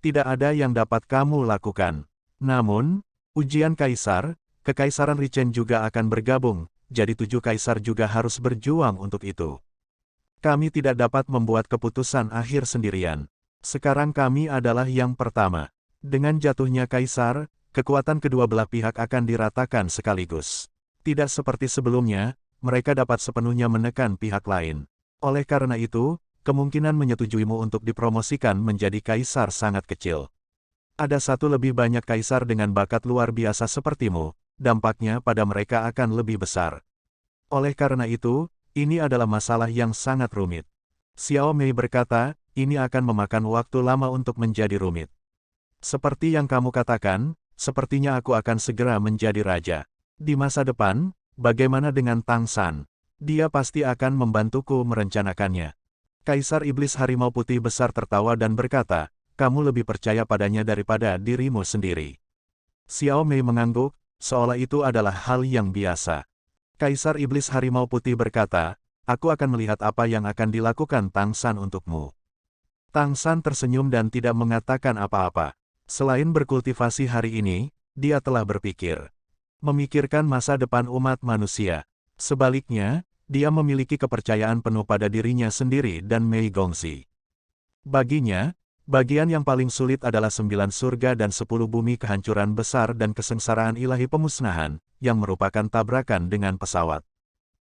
Tidak ada yang dapat kamu lakukan. Namun, ujian Kaisar, Kekaisaran Richen juga akan bergabung, jadi 7 kaisar juga harus berjuang untuk itu. Kami tidak dapat membuat keputusan akhir sendirian. Sekarang kami adalah yang pertama. Dengan jatuhnya kaisar, kekuatan kedua belah pihak akan diratakan sekaligus. Tidak seperti sebelumnya, mereka dapat sepenuhnya menekan pihak lain. Oleh karena itu, kemungkinan menyetujuimu untuk dipromosikan menjadi kaisar sangat kecil. Ada satu lebih banyak kaisar dengan bakat luar biasa sepertimu, dampaknya pada mereka akan lebih besar. Oleh karena itu, ini adalah masalah yang sangat rumit. Xiao Mei berkata, ini akan memakan waktu lama untuk menjadi rumit. Seperti yang kamu katakan, sepertinya aku akan segera menjadi raja. Di masa depan, bagaimana dengan Tang San? Dia pasti akan membantuku merencanakannya. Kaisar Iblis Harimau Putih Besar tertawa dan berkata, kamu lebih percaya padanya daripada dirimu sendiri. Xiao Mei mengangguk, seolah itu adalah hal yang biasa. Kaisar Iblis Harimau Putih berkata, aku akan melihat apa yang akan dilakukan Tang San untukmu. Tang San tersenyum dan tidak mengatakan apa-apa. Selain berkultivasi hari ini, dia telah berpikir. Memikirkan masa depan umat manusia. Sebaliknya, dia memiliki kepercayaan penuh pada dirinya sendiri dan Mei Gongxi. Baginya, bagian yang paling sulit adalah 9 surga dan 10 bumi kehancuran besar dan kesengsaraan ilahi pemusnahan, yang merupakan tabrakan dengan pesawat.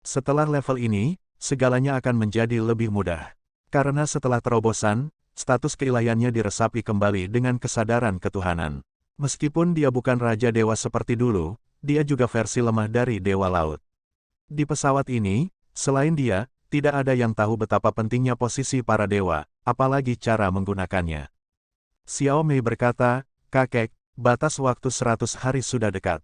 Setelah level ini, segalanya akan menjadi lebih mudah. Karena setelah terobosan, status keilahiannya diresapi kembali dengan kesadaran ketuhanan. Meskipun dia bukan Raja Dewa seperti dulu, dia juga versi lemah dari Dewa Laut. Di pesawat ini, selain dia, tidak ada yang tahu betapa pentingnya posisi para dewa, apalagi cara menggunakannya. Xiao Mei berkata, kakek, batas waktu 100 hari sudah dekat.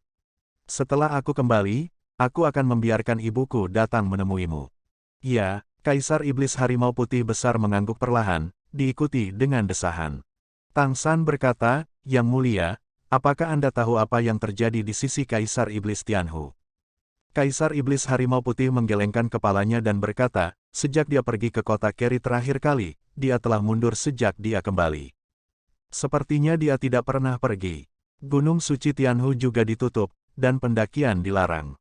Setelah aku kembali, aku akan membiarkan ibuku datang menemuimu. Ya, Kaisar Iblis Harimau Putih Besar mengangguk perlahan, diikuti dengan desahan. Tang San berkata, Yang Mulia, apakah Anda tahu apa yang terjadi di sisi Kaisar Iblis Tianhu? Kaisar Iblis Harimau Putih menggelengkan kepalanya dan berkata, sejak dia pergi ke kota Keri terakhir kali, dia telah mundur sejak dia kembali. Sepertinya dia tidak pernah pergi. Gunung Suci Tianhu juga ditutup, dan pendakian dilarang.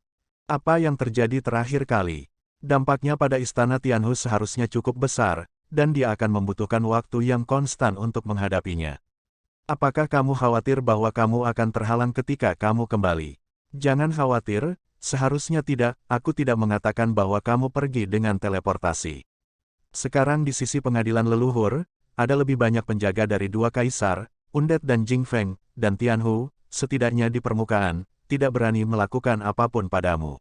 Apa yang terjadi terakhir kali? Dampaknya pada istana Tianhu seharusnya cukup besar, dan dia akan membutuhkan waktu yang konstan untuk menghadapinya. Apakah kamu khawatir bahwa kamu akan terhalang ketika kamu kembali? Jangan khawatir, Seharusnya tidak, aku tidak mengatakan bahwa kamu pergi dengan teleportasi. Sekarang di sisi pengadilan leluhur, ada lebih banyak penjaga dari dua kaisar, Undead dan Jing Feng, dan Tianhu, setidaknya di permukaan, tidak berani melakukan apapun padamu.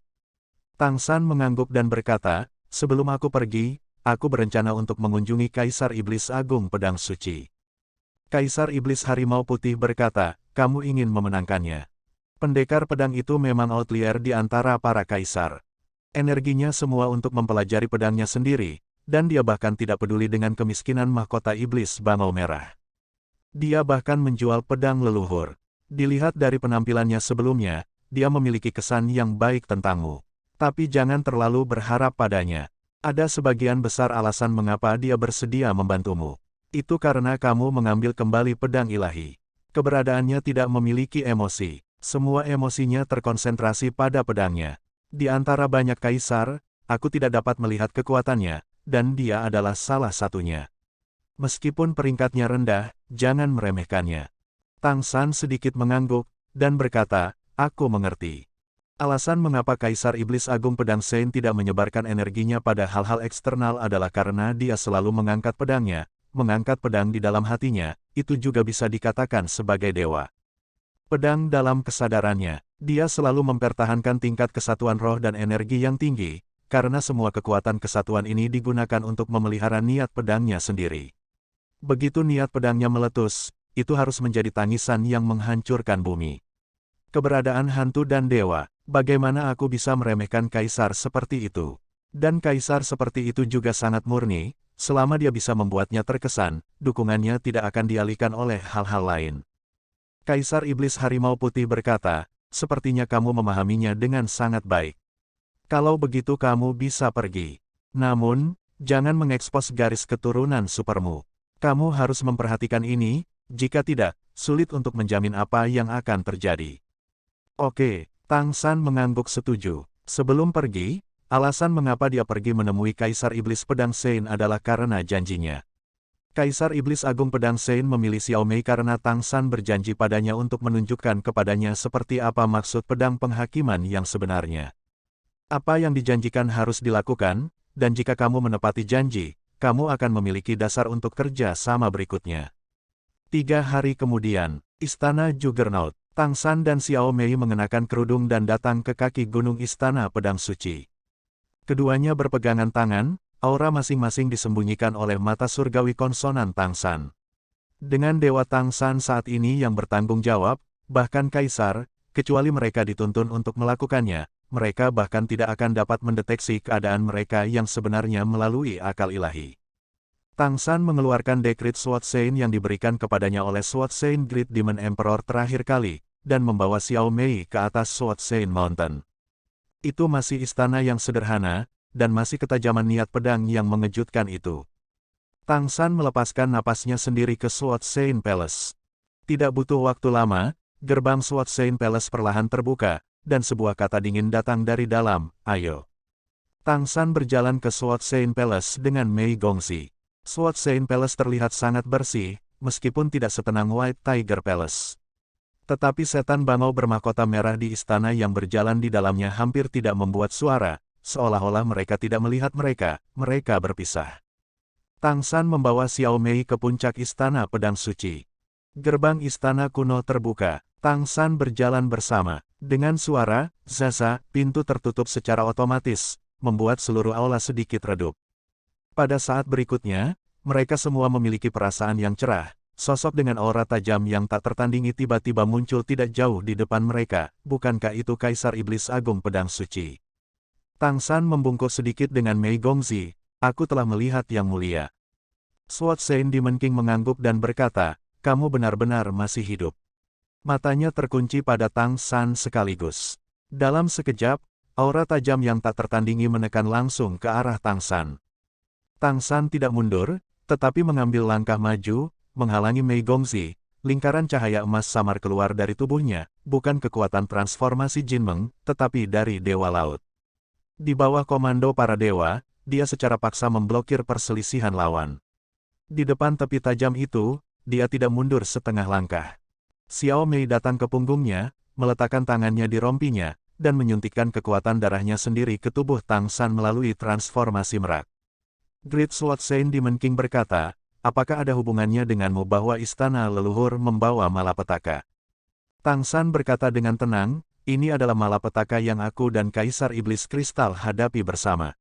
Tang San mengangguk dan berkata, sebelum aku pergi, aku berencana untuk mengunjungi Kaisar Iblis Agung Pedang Suci. Kaisar Iblis Harimau Putih berkata, kamu ingin memenangkannya. Pendekar pedang itu memang outlier di antara para kaisar. Energinya semua untuk mempelajari pedangnya sendiri, dan dia bahkan tidak peduli dengan kemiskinan mahkota iblis bangau merah. Dia bahkan menjual pedang leluhur. Dilihat dari penampilannya sebelumnya, dia memiliki kesan yang baik tentangmu. Tapi jangan terlalu berharap padanya. Ada sebagian besar alasan mengapa dia bersedia membantumu. Itu karena kamu mengambil kembali pedang ilahi. Keberadaannya tidak memiliki emosi. Semua emosinya terkonsentrasi pada pedangnya. Di antara banyak kaisar, aku tidak dapat melihat kekuatannya, dan dia adalah salah satunya. Meskipun peringkatnya rendah, jangan meremehkannya. Tang San sedikit mengangguk, dan berkata, aku mengerti. Alasan mengapa Kaisar Iblis Agung Pedang Sein tidak menyebarkan energinya pada hal-hal eksternal adalah karena dia selalu mengangkat pedangnya, mengangkat pedang di dalam hatinya, itu juga bisa dikatakan sebagai dewa. Pedang dalam kesadarannya, dia selalu mempertahankan tingkat kesatuan roh dan energi yang tinggi, karena semua kekuatan kesatuan ini digunakan untuk memelihara niat pedangnya sendiri. Begitu niat pedangnya meletus, itu harus menjadi tangisan yang menghancurkan bumi. Keberadaan hantu dan dewa, bagaimana aku bisa meremehkan kaisar seperti itu? Dan kaisar seperti itu juga sangat murni, selama dia bisa membuatnya terkesan, dukungannya tidak akan dialihkan oleh hal-hal lain. Kaisar Iblis Harimau Putih berkata, sepertinya kamu memahaminya dengan sangat baik. Kalau begitu kamu bisa pergi. Namun, jangan mengekspos garis keturunan supermu. Kamu harus memperhatikan ini, jika tidak, sulit untuk menjamin apa yang akan terjadi. Oke, Tang San mengangguk setuju. Sebelum pergi, alasan mengapa dia pergi menemui Kaisar Iblis Pedang Sein adalah karena janjinya. Kaisar Iblis Agung Pedang Sein memilih Xiao Mei karena Tang San berjanji padanya untuk menunjukkan kepadanya seperti apa maksud pedang penghakiman yang sebenarnya. Apa yang dijanjikan harus dilakukan, dan jika kamu menepati janji, kamu akan memiliki dasar untuk kerja sama berikutnya. 3 hari kemudian, Istana Juggernaut, Tang San dan Xiao Mei mengenakan kerudung dan datang ke kaki gunung Istana Pedang Suci. Keduanya berpegangan tangan, aura masing-masing disembunyikan oleh mata surgawi konsonan Tang San. Dengan Dewa Tang San saat ini yang bertanggung jawab, bahkan Kaisar, kecuali mereka dituntun untuk melakukannya, mereka bahkan tidak akan dapat mendeteksi keadaan mereka yang sebenarnya melalui akal ilahi. Tang San mengeluarkan dekrit Sword Sein yang diberikan kepadanya oleh Sword Sein Great Demon Emperor terakhir kali, dan membawa Xiao Mei ke atas Sword Sein Mountain. Itu masih istana yang sederhana, dan masih ketajaman niat pedang yang mengejutkan itu. Tang San melepaskan napasnya sendiri ke Sword Sein Palace. Tidak butuh waktu lama, gerbang Sword Sein Palace perlahan terbuka, dan sebuah kata dingin datang dari dalam, ayo. Tang San berjalan ke Sword Sein Palace dengan Mei Gongxi. Sword Sein Palace terlihat sangat bersih, meskipun tidak setenang White Tiger Palace. Tetapi setan bangau bermahkota merah di istana yang berjalan di dalamnya hampir tidak membuat suara, seolah-olah mereka tidak melihat mereka berpisah. Tang San membawa Xiao Mei ke puncak Istana Pedang Suci. Gerbang istana kuno terbuka, Tang San berjalan bersama. Dengan suara, zaza, pintu tertutup secara otomatis, membuat seluruh aula sedikit redup. Pada saat berikutnya, mereka semua memiliki perasaan yang cerah. Sosok dengan aura tajam yang tak tertandingi tiba-tiba muncul tidak jauh di depan mereka. Bukankah itu Kaisar Iblis Agung Pedang Suci? Tang San membungkuk sedikit dengan Mei Gongxi, aku telah melihat yang mulia. Sword Sein Demon King mengangguk dan berkata, kamu benar-benar masih hidup. Matanya terkunci pada Tang San sekaligus. Dalam sekejap, aura tajam yang tak tertandingi menekan langsung ke arah Tang San. Tang San tidak mundur, tetapi mengambil langkah maju, menghalangi Mei Gongxi. Lingkaran cahaya emas samar keluar dari tubuhnya, bukan kekuatan transformasi Jinmeng, tetapi dari Dewa Laut. Di bawah komando para dewa, dia secara paksa memblokir perselisihan lawan. Di depan tepi tajam itu, dia tidak mundur setengah langkah. Xiao Mei datang ke punggungnya, meletakkan tangannya di rompinya, dan menyuntikkan kekuatan darahnya sendiri ke tubuh Tang San melalui transformasi merak. Great Sword Saint Demon King berkata, apakah ada hubungannya denganmu bahwa istana leluhur membawa malapetaka? Tang San berkata dengan tenang, ini adalah malapetaka yang aku dan Kaisar Iblis Kristal hadapi bersama.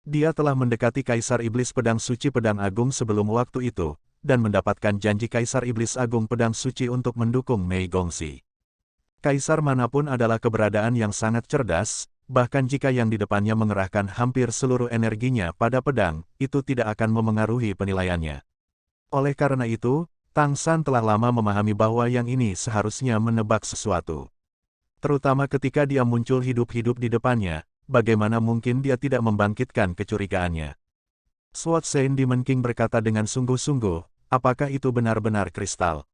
Dia telah mendekati Kaisar Iblis Pedang Suci Pedang Agung sebelum waktu itu, dan mendapatkan janji Kaisar Iblis Agung Pedang Suci untuk mendukung Mei Gongxi. Kaisar manapun adalah keberadaan yang sangat cerdas, bahkan jika yang di depannya mengerahkan hampir seluruh energinya pada pedang, itu tidak akan memengaruhi penilaiannya. Oleh karena itu, Tang San telah lama memahami bahwa yang ini seharusnya menebak sesuatu. Terutama ketika dia muncul hidup-hidup di depannya, bagaimana mungkin dia tidak membangkitkan kecurigaannya. Sword Saint Demon King berkata dengan sungguh-sungguh, apakah itu benar-benar kristal?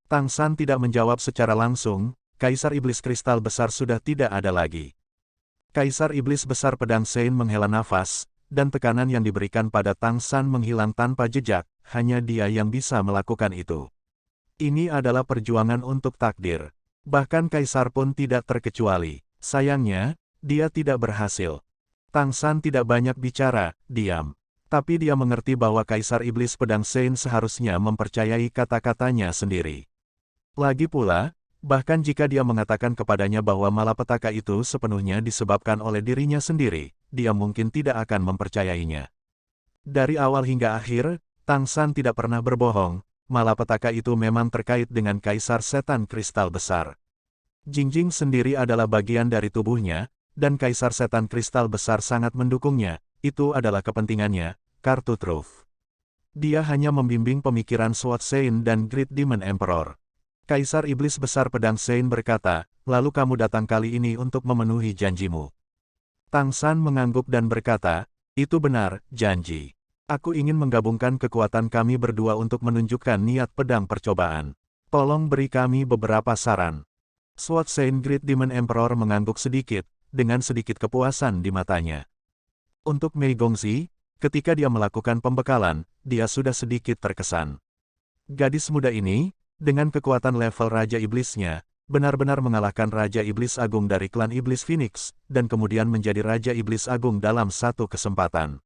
Tang San tidak menjawab secara langsung, Kaisar Iblis Kristal Besar sudah tidak ada lagi. Kaisar Iblis Besar Pedang Saint menghela nafas, dan tekanan yang diberikan pada Tang San menghilang tanpa jejak, hanya dia yang bisa melakukan itu. Ini adalah perjuangan untuk takdir. Bahkan Kaisar pun tidak terkecuali. Sayangnya, dia tidak berhasil. Tang San tidak banyak bicara, diam. Tapi dia mengerti bahwa Kaisar Iblis Pedang Saint seharusnya mempercayai kata-katanya sendiri. Lagi pula, bahkan jika dia mengatakan kepadanya bahwa malapetaka itu sepenuhnya disebabkan oleh dirinya sendiri, dia mungkin tidak akan mempercayainya. Dari awal hingga akhir, Tang San tidak pernah berbohong, malapetaka itu memang terkait dengan Kaisar Setan Kristal Besar. Jingjing sendiri adalah bagian dari tubuhnya, dan Kaisar Setan Kristal Besar sangat mendukungnya, itu adalah kepentingannya, kartu truf. Dia hanya membimbing pemikiran Sword Saint dan Great Demon Emperor. Kaisar Iblis Besar Pedang Saint berkata, lalu kamu datang kali ini untuk memenuhi janjimu. Tang San mengangguk dan berkata, itu benar, janji. Aku ingin menggabungkan kekuatan kami berdua untuk menunjukkan niat pedang percobaan. Tolong beri kami beberapa saran. Sword Saint Great Demon Emperor mengangguk sedikit, dengan sedikit kepuasan di matanya. Untuk Mei Gongxi, ketika dia melakukan pembekalan, dia sudah sedikit terkesan. Gadis muda ini, dengan kekuatan level Raja Iblisnya, benar-benar mengalahkan Raja Iblis Agung dari klan Iblis Phoenix, dan kemudian menjadi Raja Iblis Agung dalam satu kesempatan.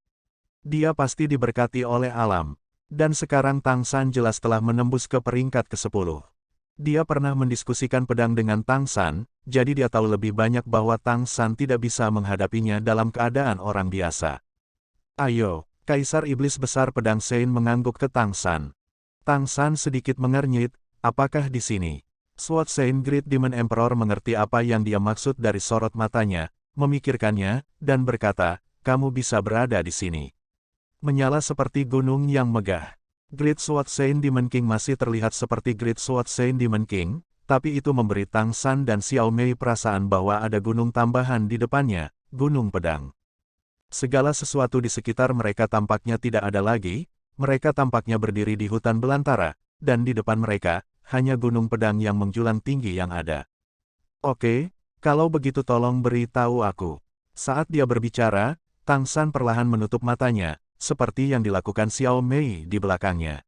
Dia pasti diberkati oleh alam. Dan sekarang Tang San jelas telah menembus ke peringkat ke-10. Dia pernah mendiskusikan pedang dengan Tang San, jadi dia tahu lebih banyak bahwa Tang San tidak bisa menghadapinya dalam keadaan orang biasa. Ayo, Kaisar Iblis Besar Pedang Saint mengangguk ke Tang San. Tang San sedikit mengernyit, apakah di sini? Sword Saint Great Demon Emperor mengerti apa yang dia maksud dari sorot matanya, memikirkannya, dan berkata, kamu bisa berada di sini. Menyala seperti gunung yang megah. Great Sword Saint Demon King masih terlihat seperti Great Sword Saint Demon King, tapi itu memberi Tang San dan Xiao Mei perasaan bahwa ada gunung tambahan di depannya, gunung pedang. Segala sesuatu di sekitar mereka tampaknya tidak ada lagi, mereka tampaknya berdiri di hutan belantara, dan di depan mereka, hanya gunung pedang yang menjulang tinggi yang ada. Oke, kalau begitu tolong beritahu aku. Saat dia berbicara, Tang San perlahan menutup matanya, seperti yang dilakukan Xiao Mei di belakangnya.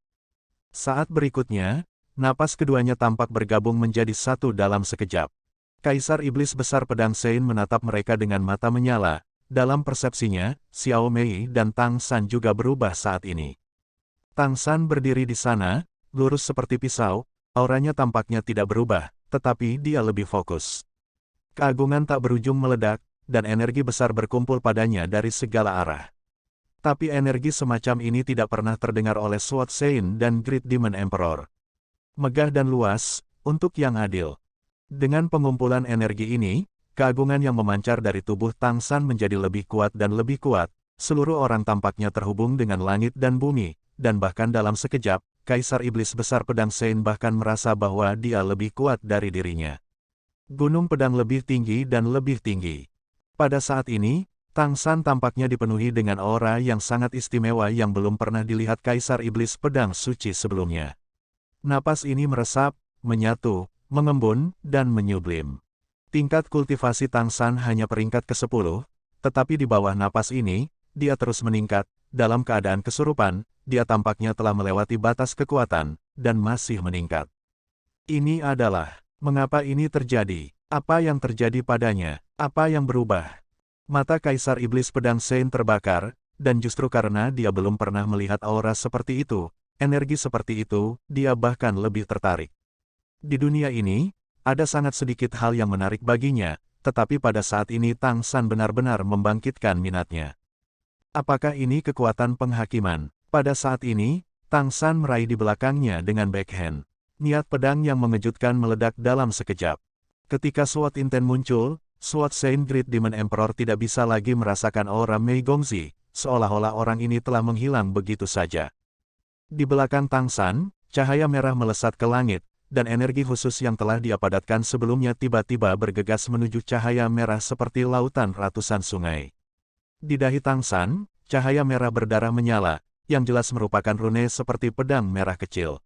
Saat berikutnya, napas keduanya tampak bergabung menjadi satu dalam sekejap. Kaisar Iblis Besar Pedang Saint menatap mereka dengan mata menyala. Dalam persepsinya, Xiao Mei dan Tang San juga berubah saat ini. Tang San berdiri di sana, lurus seperti pisau, auranya tampaknya tidak berubah, tetapi dia lebih fokus. Keagungan tak berujung meledak, dan energi besar berkumpul padanya dari segala arah. Tapi energi semacam ini tidak pernah terdengar oleh Sword Saint dan Great Demon Emperor. Megah dan luas, untuk yang adil. Dengan pengumpulan energi ini, keagungan yang memancar dari tubuh Tang San menjadi lebih kuat dan lebih kuat, seluruh orang tampaknya terhubung dengan langit dan bumi, dan bahkan dalam sekejap, Kaisar Iblis Besar Pedang Saint bahkan merasa bahwa dia lebih kuat dari dirinya. Gunung pedang lebih tinggi dan lebih tinggi. Pada saat ini, Tang San tampaknya dipenuhi dengan aura yang sangat istimewa yang belum pernah dilihat Kaisar Iblis Pedang Suci sebelumnya. Napas ini meresap, menyatu, mengembun, dan menyublim. Tingkat kultivasi Tang San hanya peringkat ke-10, tetapi di bawah napas ini, dia terus meningkat, dalam keadaan kesurupan, dia tampaknya telah melewati batas kekuatan, dan masih meningkat. Ini adalah, mengapa ini terjadi? Apa yang terjadi padanya? Apa yang berubah? Mata Kaisar Iblis Pedang Sein terbakar, dan justru karena dia belum pernah melihat aura seperti itu, energi seperti itu, dia bahkan lebih tertarik. Di dunia ini, ada sangat sedikit hal yang menarik baginya, tetapi pada saat ini Tang San benar-benar membangkitkan minatnya. Apakah ini kekuatan penghakiman? Pada saat ini, Tang San meraih di belakangnya dengan backhand. Niat pedang yang mengejutkan meledak dalam sekejap. Ketika Sword Inten muncul, Sword Saint Great Demon Emperor tidak bisa lagi merasakan aura Mei Gongzi, seolah-olah orang ini telah menghilang begitu saja. Di belakang Tang San, cahaya merah melesat ke langit, dan energi khusus yang telah dia padatkan sebelumnya tiba-tiba bergegas menuju cahaya merah seperti lautan ratusan sungai. Di dahi Tang San, cahaya merah berdarah menyala, yang jelas merupakan rune seperti pedang merah kecil.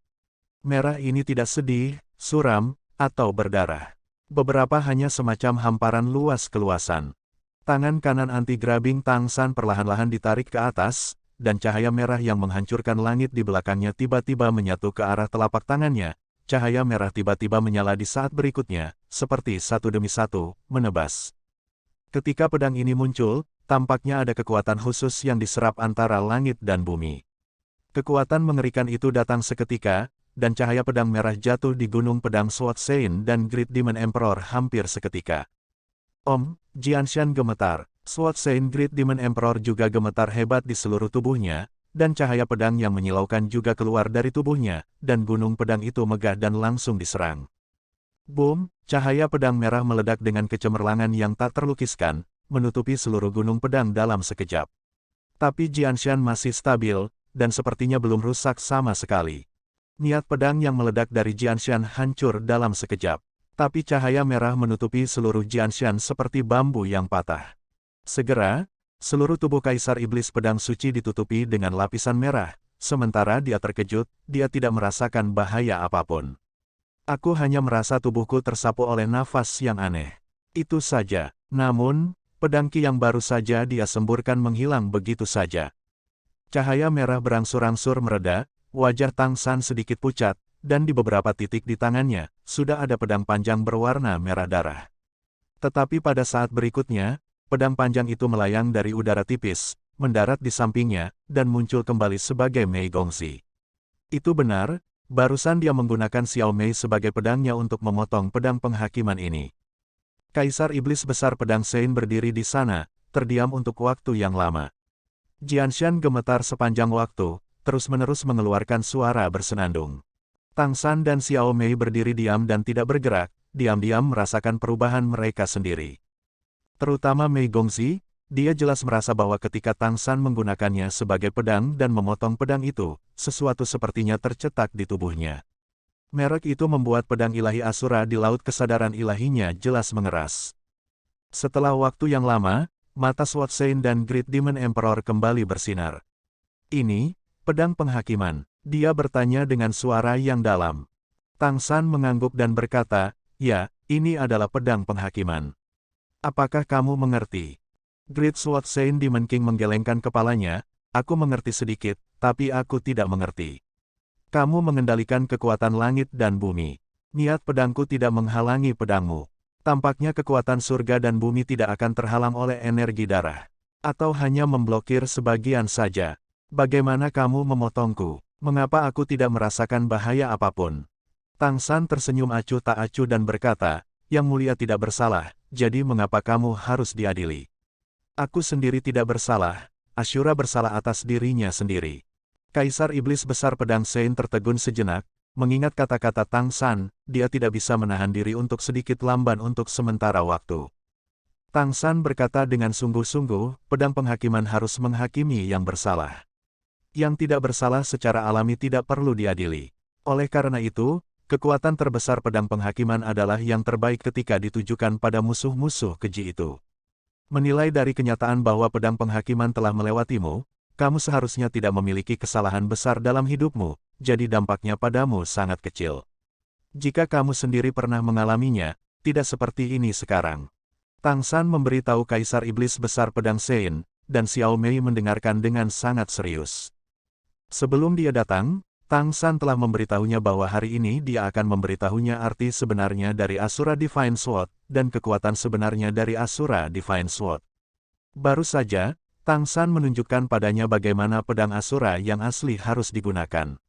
Merah ini tidak sedih, suram, atau berdarah. Beberapa hanya semacam hamparan luas keluasan. Tangan kanan anti-grabbing Tang San perlahan-lahan ditarik ke atas, dan cahaya merah yang menghancurkan langit di belakangnya tiba-tiba menyatu ke arah telapak tangannya. Cahaya merah tiba-tiba menyala di saat berikutnya, seperti satu demi satu, menebas. Ketika pedang ini muncul, tampaknya ada kekuatan khusus yang diserap antara langit dan bumi. Kekuatan mengerikan itu datang seketika, dan cahaya pedang merah jatuh di gunung pedang Sword Sein dan Great Demon Emperor hampir seketika. Jianshan gemetar. Sword Sein Great Demon Emperor juga gemetar hebat di seluruh tubuhnya, dan cahaya pedang yang menyilaukan juga keluar dari tubuhnya, dan gunung pedang itu megah dan langsung diserang. Boom! Cahaya pedang merah meledak dengan kecemerlangan yang tak terlukiskan, menutupi seluruh gunung pedang dalam sekejap. Tapi Jianshan masih stabil, dan sepertinya belum rusak sama sekali. Niat pedang yang meledak dari Jianshan hancur dalam sekejap. Tapi cahaya merah menutupi seluruh Jianshan seperti bambu yang patah. Segera, seluruh tubuh Kaisar Iblis Pedang Suci ditutupi dengan lapisan merah, sementara dia terkejut, dia tidak merasakan bahaya apapun. Aku hanya merasa tubuhku tersapu oleh nafas yang aneh. Itu saja. Namun, pedang Ki yang baru saja dia semburkan menghilang begitu saja. Cahaya merah berangsur-angsur mereda, wajah Tang San sedikit pucat, dan di beberapa titik di tangannya, sudah ada pedang panjang berwarna merah darah. Tetapi pada saat berikutnya, pedang panjang itu melayang dari udara tipis, mendarat di sampingnya, dan muncul kembali sebagai Mei Gongzi. Itu benar, barusan dia menggunakan Xiao Mei sebagai pedangnya untuk memotong pedang penghakiman ini. Kaisar Iblis Besar Pedang Sein berdiri di sana, terdiam untuk waktu yang lama. Jianshan gemetar sepanjang waktu, terus-menerus mengeluarkan suara bersenandung. Tang San dan Xiao Mei berdiri diam dan tidak bergerak, diam-diam merasakan perubahan mereka sendiri. Terutama Mei Gongzi, dia jelas merasa bahwa ketika Tang San menggunakannya sebagai pedang dan memotong pedang itu, sesuatu sepertinya tercetak di tubuhnya. Merek itu membuat pedang ilahi Asura di laut kesadaran ilahinya jelas mengeras. Setelah waktu yang lama, mata Sword Sein dan Great Demon Emperor kembali bersinar. Ini, pedang penghakiman, dia bertanya dengan suara yang dalam. Tang San mengangguk dan berkata, ya, ini adalah pedang penghakiman. Apakah kamu mengerti? Great Sword Sein Demon King menggelengkan kepalanya, aku mengerti sedikit, tapi aku tidak mengerti. Kamu mengendalikan kekuatan langit dan bumi. Niat pedangku tidak menghalangi pedangmu. Tampaknya kekuatan surga dan bumi tidak akan terhalang oleh energi darah. Atau hanya memblokir sebagian saja. Bagaimana kamu memotongku? Mengapa aku tidak merasakan bahaya apapun? Tang San tersenyum acuh tak acuh dan berkata, Yang Mulia tidak bersalah, jadi mengapa kamu harus diadili? Aku sendiri tidak bersalah, Ashura bersalah atas dirinya sendiri. Kaisar Iblis Besar Pedang Sein tertegun sejenak, mengingat kata-kata Tang San, dia tidak bisa menahan diri untuk sedikit lamban untuk sementara waktu. Tang San berkata dengan sungguh-sungguh, pedang penghakiman harus menghakimi yang bersalah. Yang tidak bersalah secara alami tidak perlu diadili. Oleh karena itu, kekuatan terbesar pedang penghakiman adalah yang terbaik ketika ditujukan pada musuh-musuh keji itu. Menilai dari kenyataan bahwa pedang penghakiman telah melewatimu, kamu seharusnya tidak memiliki kesalahan besar dalam hidupmu, jadi dampaknya padamu sangat kecil. Jika kamu sendiri pernah mengalaminya, tidak seperti ini sekarang. Tang San memberitahu Kaisar Iblis Besar Pedang Sein, dan Xiao Mei mendengarkan dengan sangat serius. Sebelum dia datang, Tang San telah memberitahunya bahwa hari ini dia akan memberitahunya arti sebenarnya dari Asura Divine Sword, dan kekuatan sebenarnya dari Asura Divine Sword. Baru saja, Tang San menunjukkan padanya bagaimana pedang Asura yang asli harus digunakan.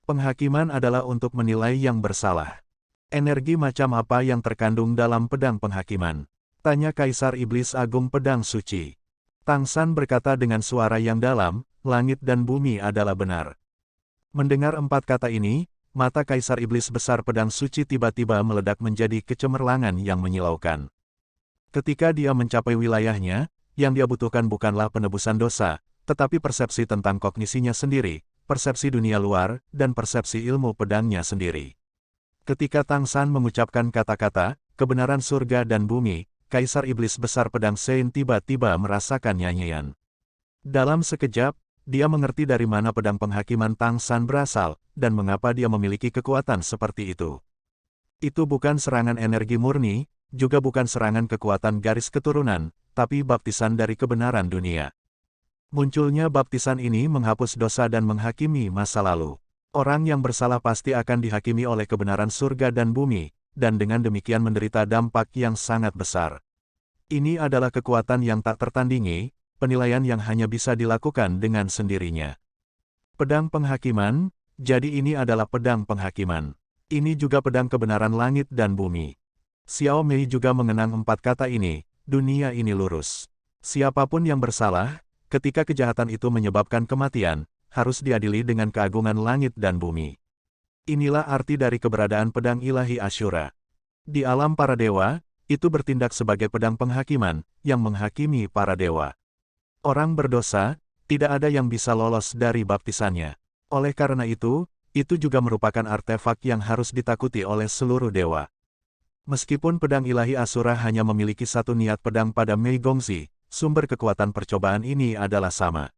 Penghakiman adalah untuk menilai yang bersalah. Energi macam apa yang terkandung dalam pedang penghakiman? Tanya Kaisar Iblis Agung Pedang Suci. Tang San berkata dengan suara yang dalam, langit dan bumi adalah benar. Mendengar 4 kata ini, mata Kaisar Iblis Besar Pedang Suci tiba-tiba meledak menjadi kecemerlangan yang menyilaukan. Ketika dia mencapai wilayahnya, yang dia butuhkan bukanlah penebusan dosa, tetapi persepsi tentang kognisinya sendiri, persepsi dunia luar, dan persepsi ilmu pedangnya sendiri. Ketika Tang San mengucapkan kata-kata, kebenaran surga dan bumi, Kaisar Iblis Besar Pedang Sein tiba-tiba merasakan nyanyian. Dalam sekejap, dia mengerti dari mana pedang penghakiman Tang San berasal, dan mengapa dia memiliki kekuatan seperti itu. Itu bukan serangan energi murni, juga bukan serangan kekuatan garis keturunan, tapi baptisan dari kebenaran dunia. Munculnya baptisan ini menghapus dosa dan menghakimi masa lalu. Orang yang bersalah pasti akan dihakimi oleh kebenaran surga dan bumi, dan dengan demikian menderita dampak yang sangat besar. Ini adalah kekuatan yang tak tertandingi, penilaian yang hanya bisa dilakukan dengan sendirinya. Pedang penghakiman, jadi ini adalah pedang penghakiman. Ini juga pedang kebenaran langit dan bumi. Xiao Mei juga mengenang 4 kata ini, dunia ini lurus. Siapapun yang bersalah, ketika kejahatan itu menyebabkan kematian, harus diadili dengan keagungan langit dan bumi. Inilah arti dari keberadaan pedang ilahi Ashura. Di alam para dewa, itu bertindak sebagai pedang penghakiman, yang menghakimi para dewa. Orang berdosa, tidak ada yang bisa lolos dari baptisannya. Oleh karena itu juga merupakan artefak yang harus ditakuti oleh seluruh dewa. Meskipun pedang ilahi Asura hanya memiliki satu niat pedang pada Mei Gongzi, sumber kekuatan percobaan ini adalah sama.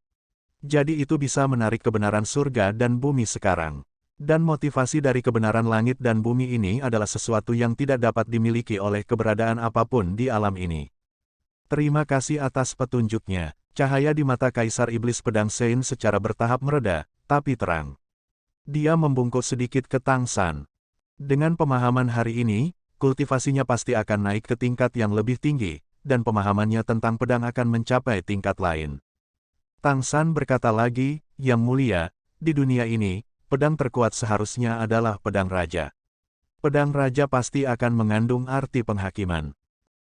Jadi itu bisa menarik kebenaran surga dan bumi sekarang. Dan motivasi dari kebenaran langit dan bumi ini adalah sesuatu yang tidak dapat dimiliki oleh keberadaan apapun di alam ini. Terima kasih atas petunjuknya. Cahaya di mata Kaisar Iblis Pedang Sein secara bertahap mereda, tapi terang. Dia membungkuk sedikit ke Tang San. Dengan pemahaman hari ini, kultivasinya pasti akan naik ke tingkat yang lebih tinggi, dan pemahamannya tentang pedang akan mencapai tingkat lain. Tang San berkata lagi, Yang mulia, di dunia ini, pedang terkuat seharusnya adalah pedang raja. Pedang raja pasti akan mengandung arti penghakiman.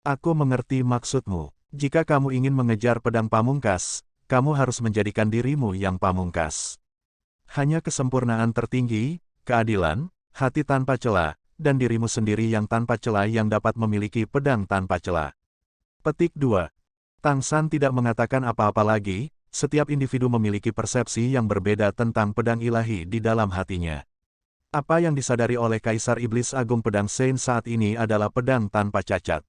Aku mengerti maksudmu. Jika kamu ingin mengejar pedang pamungkas, kamu harus menjadikan dirimu yang pamungkas. Hanya kesempurnaan tertinggi, keadilan, hati tanpa celah, dan dirimu sendiri yang tanpa celah yang dapat memiliki pedang tanpa celah. Petik 2. Tang San tidak mengatakan apa-apa lagi, setiap individu memiliki persepsi yang berbeda tentang pedang ilahi di dalam hatinya. Apa yang disadari oleh Kaisar Iblis Agung Pedang Sein saat ini adalah pedang tanpa cacat.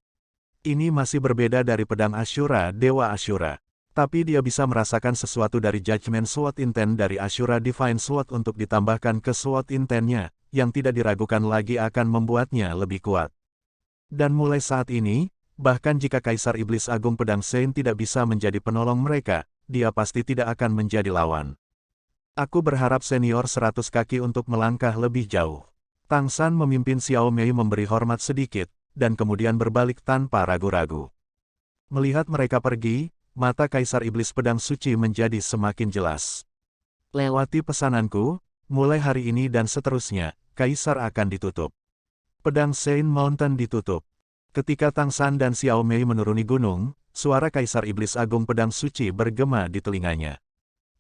Ini masih berbeda dari pedang Ashura, Dewa Ashura. Tapi dia bisa merasakan sesuatu dari Judgment Sword Intent dari Ashura Divine Sword untuk ditambahkan ke Sword Intent-nya, yang tidak diragukan lagi akan membuatnya lebih kuat. Dan mulai saat ini, bahkan jika Kaisar Iblis Agung Pedang Sein tidak bisa menjadi penolong mereka, dia pasti tidak akan menjadi lawan. Aku berharap senior 100 kaki untuk melangkah lebih jauh. Tang San memimpin Xiao Mei memberi hormat sedikit, dan kemudian berbalik tanpa ragu-ragu. Melihat mereka pergi, mata Kaisar Iblis Pedang Suci menjadi semakin jelas. Lewati pesananku, mulai hari ini dan seterusnya, Kaisar akan ditutup. Pedang Sein Mountain ditutup. Ketika Tang San dan Xiao Mei menuruni gunung, suara Kaisar Iblis Agung Pedang Suci bergema di telinganya.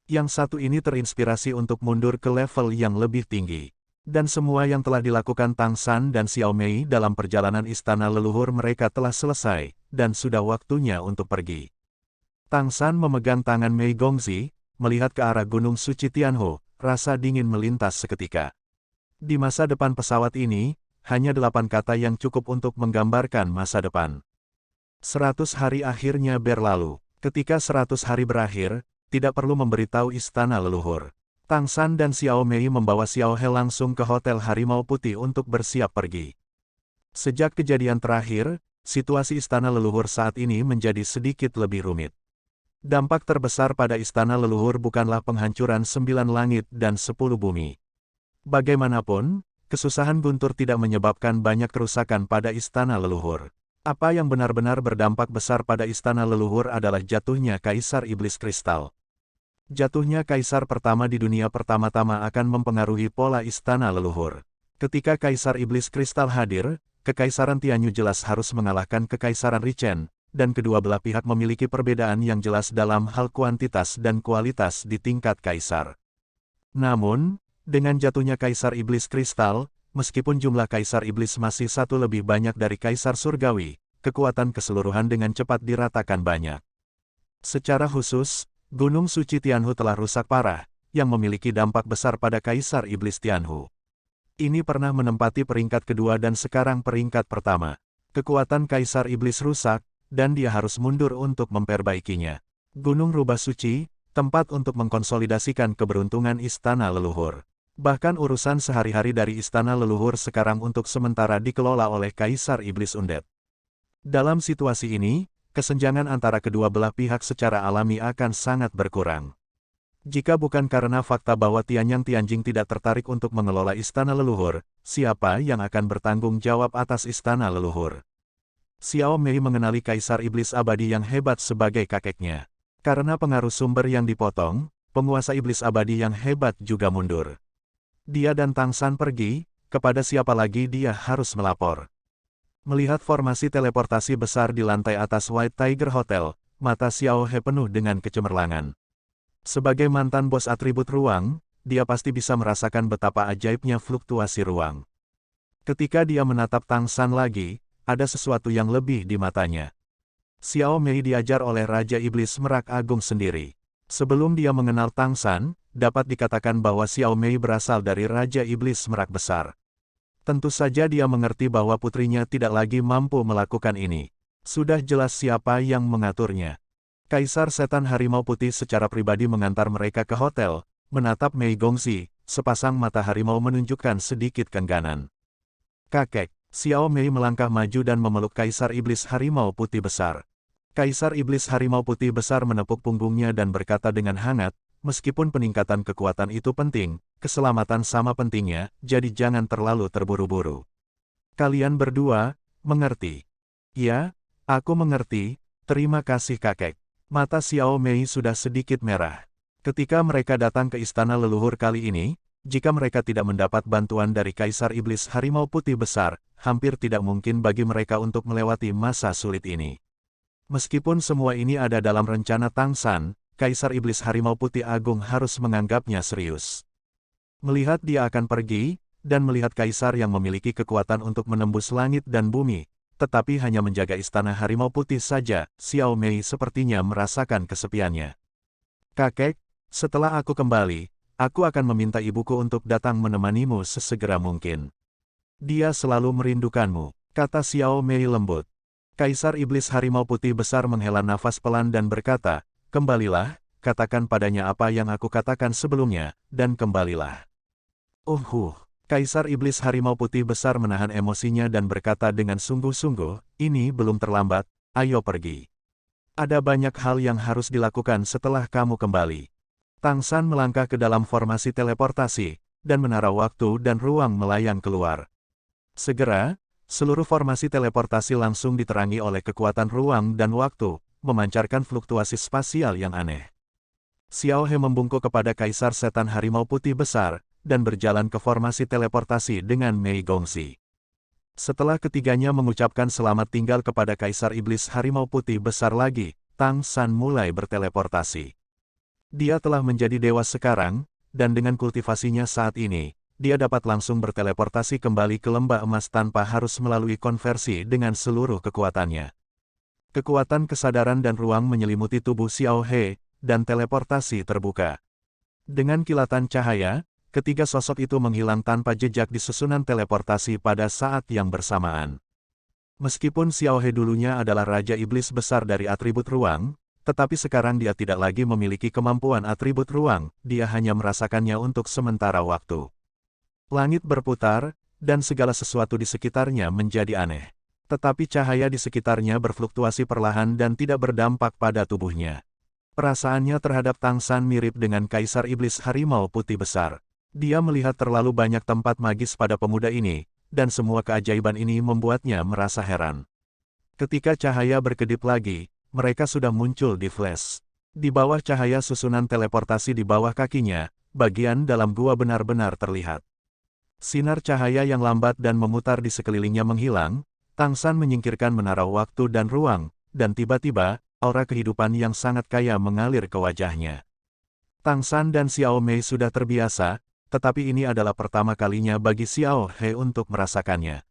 Yang satu ini terinspirasi untuk mundur ke level yang lebih tinggi. Dan semua yang telah dilakukan Tang San dan Xiao Mei dalam perjalanan istana leluhur mereka telah selesai, dan sudah waktunya untuk pergi. Tang San memegang tangan Mei Gongzi, melihat ke arah Gunung Suci Tianho, rasa dingin melintas seketika. Di masa depan pesawat ini, hanya 8 kata yang cukup untuk menggambarkan masa depan. 100 hari akhirnya berlalu. Ketika 100 hari berakhir, tidak perlu memberitahu istana leluhur. Tang San dan Xiao Mei membawa Xiao He langsung ke Hotel Harimau Putih untuk bersiap pergi. Sejak kejadian terakhir, situasi istana leluhur saat ini menjadi sedikit lebih rumit. Dampak terbesar pada istana leluhur bukanlah penghancuran 9 langit dan 10 bumi. Bagaimanapun, kesusahan guntur tidak menyebabkan banyak kerusakan pada istana leluhur. Apa yang benar-benar berdampak besar pada istana leluhur adalah jatuhnya Kaisar Iblis Kristal. Jatuhnya Kaisar pertama di dunia pertama-tama akan mempengaruhi pola istana leluhur. Ketika Kaisar Iblis Kristal hadir, Kekaisaran Tianyu jelas harus mengalahkan Kekaisaran Richen, dan kedua belah pihak memiliki perbedaan yang jelas dalam hal kuantitas dan kualitas di tingkat kaisar. Namun, dengan jatuhnya Kaisar Iblis Kristal, meskipun jumlah Kaisar Iblis masih satu lebih banyak dari Kaisar Surgawi, kekuatan keseluruhan dengan cepat diratakan banyak. Secara khusus, Gunung Suci Tianhu telah rusak parah, yang memiliki dampak besar pada Kaisar Iblis Tianhu. Ini pernah menempati peringkat kedua dan sekarang peringkat pertama. Kekuatan Kaisar Iblis rusak, dan dia harus mundur untuk memperbaikinya. Gunung Rubah Suci, tempat untuk mengkonsolidasikan keberuntungan istana leluhur. Bahkan urusan sehari-hari dari istana leluhur sekarang untuk sementara dikelola oleh Kaisar Iblis Undead. Dalam situasi ini, kesenjangan antara kedua belah pihak secara alami akan sangat berkurang. Jika bukan karena fakta bahwa Tianyang Tianjing tidak tertarik untuk mengelola istana leluhur, siapa yang akan bertanggung jawab atas istana leluhur? Xiao Mei mengenali Kaisar Iblis Abadi yang hebat sebagai kakeknya. Karena pengaruh sumber yang dipotong, penguasa Iblis Abadi yang hebat juga mundur. Dia dan Tang San pergi, kepada siapa lagi dia harus melapor. Melihat formasi teleportasi besar di lantai atas White Tiger Hotel, mata Xiao He penuh dengan kecemerlangan. Sebagai mantan bos atribut ruang, dia pasti bisa merasakan betapa ajaibnya fluktuasi ruang. Ketika dia menatap Tang San lagi, ada sesuatu yang lebih di matanya. Xiao Mei diajar oleh Raja Iblis Merak Agung sendiri. Sebelum dia mengenal Tang San, dapat dikatakan bahwa Xiao Mei berasal dari Raja Iblis Merak Besar. Tentu saja dia mengerti bahwa putrinya tidak lagi mampu melakukan ini. Sudah jelas siapa yang mengaturnya. Kaisar Setan Harimau Putih secara pribadi mengantar mereka ke hotel, menatap Mei Gongxi, sepasang mata harimau menunjukkan sedikit keengganan. Kakek, Xiao Mei melangkah maju dan memeluk Kaisar Iblis Harimau Putih Besar. Kaisar Iblis Harimau Putih Besar menepuk punggungnya dan berkata dengan hangat, meskipun peningkatan kekuatan itu penting, keselamatan sama pentingnya, jadi jangan terlalu terburu-buru. Kalian berdua, mengerti? Ya, aku mengerti, terima kasih kakek. Mata Xiao Mei sudah sedikit merah. Ketika mereka datang ke istana leluhur kali ini, jika mereka tidak mendapat bantuan dari Kaisar Iblis Harimau Putih Besar, hampir tidak mungkin bagi mereka untuk melewati masa sulit ini. Meskipun semua ini ada dalam rencana Tang San, Kaisar Iblis Harimau Putih Agung harus menganggapnya serius. Melihat dia akan pergi, dan melihat Kaisar yang memiliki kekuatan untuk menembus langit dan bumi, tetapi hanya menjaga istana Harimau Putih saja, Xiao Mei sepertinya merasakan kesepiannya. Kakek, setelah aku kembali, aku akan meminta ibuku untuk datang menemanimu sesegera mungkin. Dia selalu merindukanmu, kata Xiao Mei lembut. Kaisar Iblis Harimau Putih Besar menghela nafas pelan dan berkata, kembalilah, katakan padanya apa yang aku katakan sebelumnya, dan kembalilah. Kaisar Iblis Harimau Putih Besar menahan emosinya dan berkata dengan sungguh-sungguh, ini belum terlambat, ayo pergi. Ada banyak hal yang harus dilakukan setelah kamu kembali. Tang San melangkah ke dalam formasi teleportasi, dan menara waktu dan ruang melayang keluar. Segera, seluruh formasi teleportasi langsung diterangi oleh kekuatan ruang dan waktu, memancarkan fluktuasi spasial yang aneh. Xiao He membungkuk kepada Kaisar Setan Harimau Putih Besar, dan berjalan ke formasi teleportasi dengan Mei Gongxi. Setelah ketiganya mengucapkan selamat tinggal kepada Kaisar Iblis Harimau Putih Besar lagi, Tang San mulai berteleportasi. Dia telah menjadi dewa sekarang, dan dengan kultivasinya saat ini, dia dapat langsung berteleportasi kembali ke lembah emas tanpa harus melalui konversi dengan seluruh kekuatannya. Kekuatan kesadaran dan ruang menyelimuti tubuh Xiao He, dan teleportasi terbuka. Dengan kilatan cahaya, ketiga sosok itu menghilang tanpa jejak di susunan teleportasi pada saat yang bersamaan. Meskipun Xiao He dulunya adalah Raja Iblis Besar dari atribut ruang, tetapi sekarang dia tidak lagi memiliki kemampuan atribut ruang, dia hanya merasakannya untuk sementara waktu. Langit berputar, dan segala sesuatu di sekitarnya menjadi aneh. Tetapi cahaya di sekitarnya berfluktuasi perlahan dan tidak berdampak pada tubuhnya. Perasaannya terhadap Tang San mirip dengan Kaisar Iblis Harimau Putih Besar. Dia melihat terlalu banyak tempat magis pada pemuda ini, dan semua keajaiban ini membuatnya merasa heran. Ketika cahaya berkedip lagi, mereka sudah muncul di Flash. Di bawah cahaya susunan teleportasi di bawah kakinya, bagian dalam gua benar-benar terlihat. Sinar cahaya yang lambat dan memutar di sekelilingnya menghilang, Tang San menyingkirkan menara waktu dan ruang, dan tiba-tiba, aura kehidupan yang sangat kaya mengalir ke wajahnya. Tang San dan Xiao Mei sudah terbiasa, tetapi ini adalah pertama kalinya bagi Xiao He untuk merasakannya.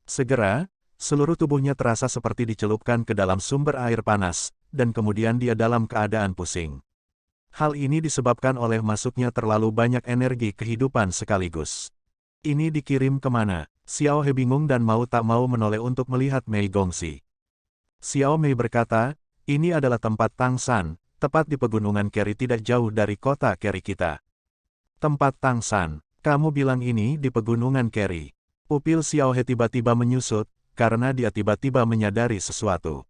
Segera, seluruh tubuhnya terasa seperti dicelupkan ke dalam sumber air panas, dan kemudian dia dalam keadaan pusing. Hal ini disebabkan oleh masuknya terlalu banyak energi kehidupan sekaligus. Ini dikirim kemana? Xiao He bingung dan mau tak mau menoleh untuk melihat Mei Gongxi. Xiao Mei berkata, ini adalah tempat Tang San, tepat di pegunungan Keri tidak jauh dari kota Keri kita. Tempat Tang San, kamu bilang ini di pegunungan Keri. Pupil Xiao He tiba-tiba menyusut, karena dia tiba-tiba menyadari sesuatu.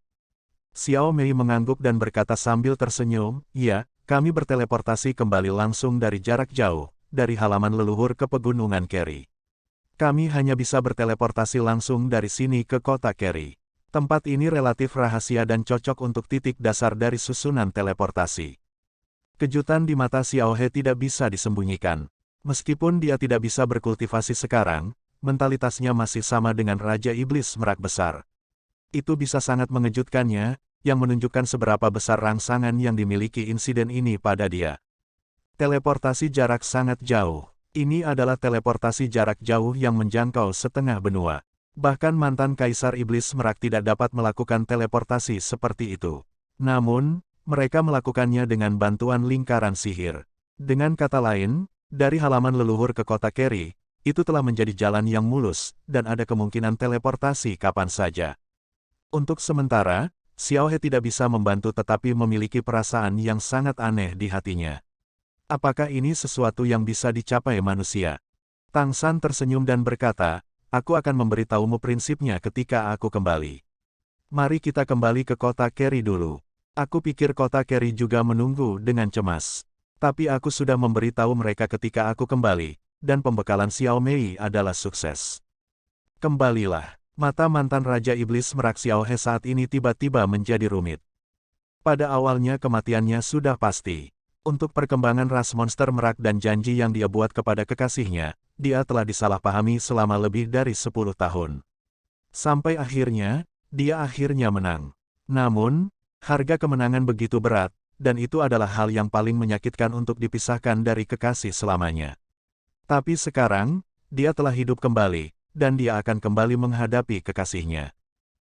Xiao Mei mengangguk dan berkata sambil tersenyum, ya, kami berteleportasi kembali langsung dari jarak jauh, dari halaman leluhur ke pegunungan Keri. Kami hanya bisa berteleportasi langsung dari sini ke kota Keri. Tempat ini relatif rahasia dan cocok untuk titik dasar dari susunan teleportasi. Kejutan di mata Xiao He tidak bisa disembunyikan. Meskipun dia tidak bisa berkultivasi sekarang, mentalitasnya masih sama dengan Raja Iblis Merak Besar. Itu bisa sangat mengejutkannya, yang menunjukkan seberapa besar rangsangan yang dimiliki insiden ini pada dia. Teleportasi jarak sangat jauh. Ini adalah teleportasi jarak jauh yang menjangkau setengah benua. Bahkan mantan Kaisar Iblis Merak tidak dapat melakukan teleportasi seperti itu. Namun, mereka melakukannya dengan bantuan lingkaran sihir. Dengan kata lain, dari halaman leluhur ke kota Keri, itu telah menjadi jalan yang mulus, dan ada kemungkinan teleportasi kapan saja. Untuk sementara, Xiao He tidak bisa membantu tetapi memiliki perasaan yang sangat aneh di hatinya. Apakah ini sesuatu yang bisa dicapai manusia? Tang San tersenyum dan berkata, aku akan memberitahumu prinsipnya ketika aku kembali. Mari kita kembali ke kota Keri dulu. Aku pikir kota Keri juga menunggu dengan cemas. Tapi aku sudah memberitahu mereka ketika aku kembali, dan pembekalan Xiao Mei adalah sukses. Kembalilah. Mata mantan Raja Iblis Merak Xiao He saat ini tiba-tiba menjadi rumit. Pada awalnya kematiannya sudah pasti. Untuk perkembangan ras monster merak dan janji yang dia buat kepada kekasihnya, dia telah disalahpahami selama lebih dari 10 tahun. Sampai akhirnya, dia akhirnya menang. Namun, harga kemenangan begitu berat, dan itu adalah hal yang paling menyakitkan untuk dipisahkan dari kekasih selamanya. Tapi sekarang, dia telah hidup kembali, dan dia akan kembali menghadapi kekasihnya.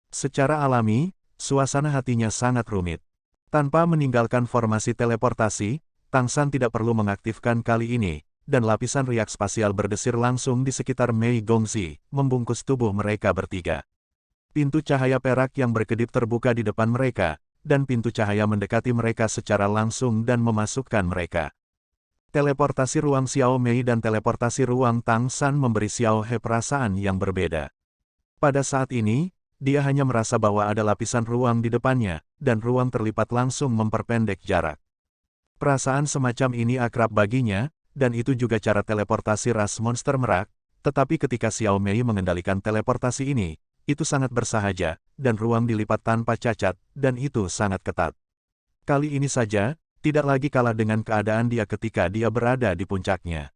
Secara alami, suasana hatinya sangat rumit. Tanpa meninggalkan formasi teleportasi, Tang San tidak perlu mengaktifkan kali ini, dan lapisan riak spasial berdesir langsung di sekitar Mei Gongxi, membungkus tubuh mereka bertiga. Pintu cahaya perak yang berkedip terbuka di depan mereka, dan pintu cahaya mendekati mereka secara langsung dan memasukkan mereka. Teleportasi ruang Xiao Mei dan teleportasi ruang Tang San memberi Xiao He perasaan yang berbeda. Pada saat ini, dia hanya merasa bahwa ada lapisan ruang di depannya, dan ruang terlipat langsung memperpendek jarak. Perasaan semacam ini akrab baginya, dan itu juga cara teleportasi ras monster merak, tetapi ketika Xiao Mei mengendalikan teleportasi ini, itu sangat bersahaja, dan ruang dilipat tanpa cacat, dan itu sangat ketat. Kali ini saja, tidak lagi kalah dengan keadaan dia ketika dia berada di puncaknya.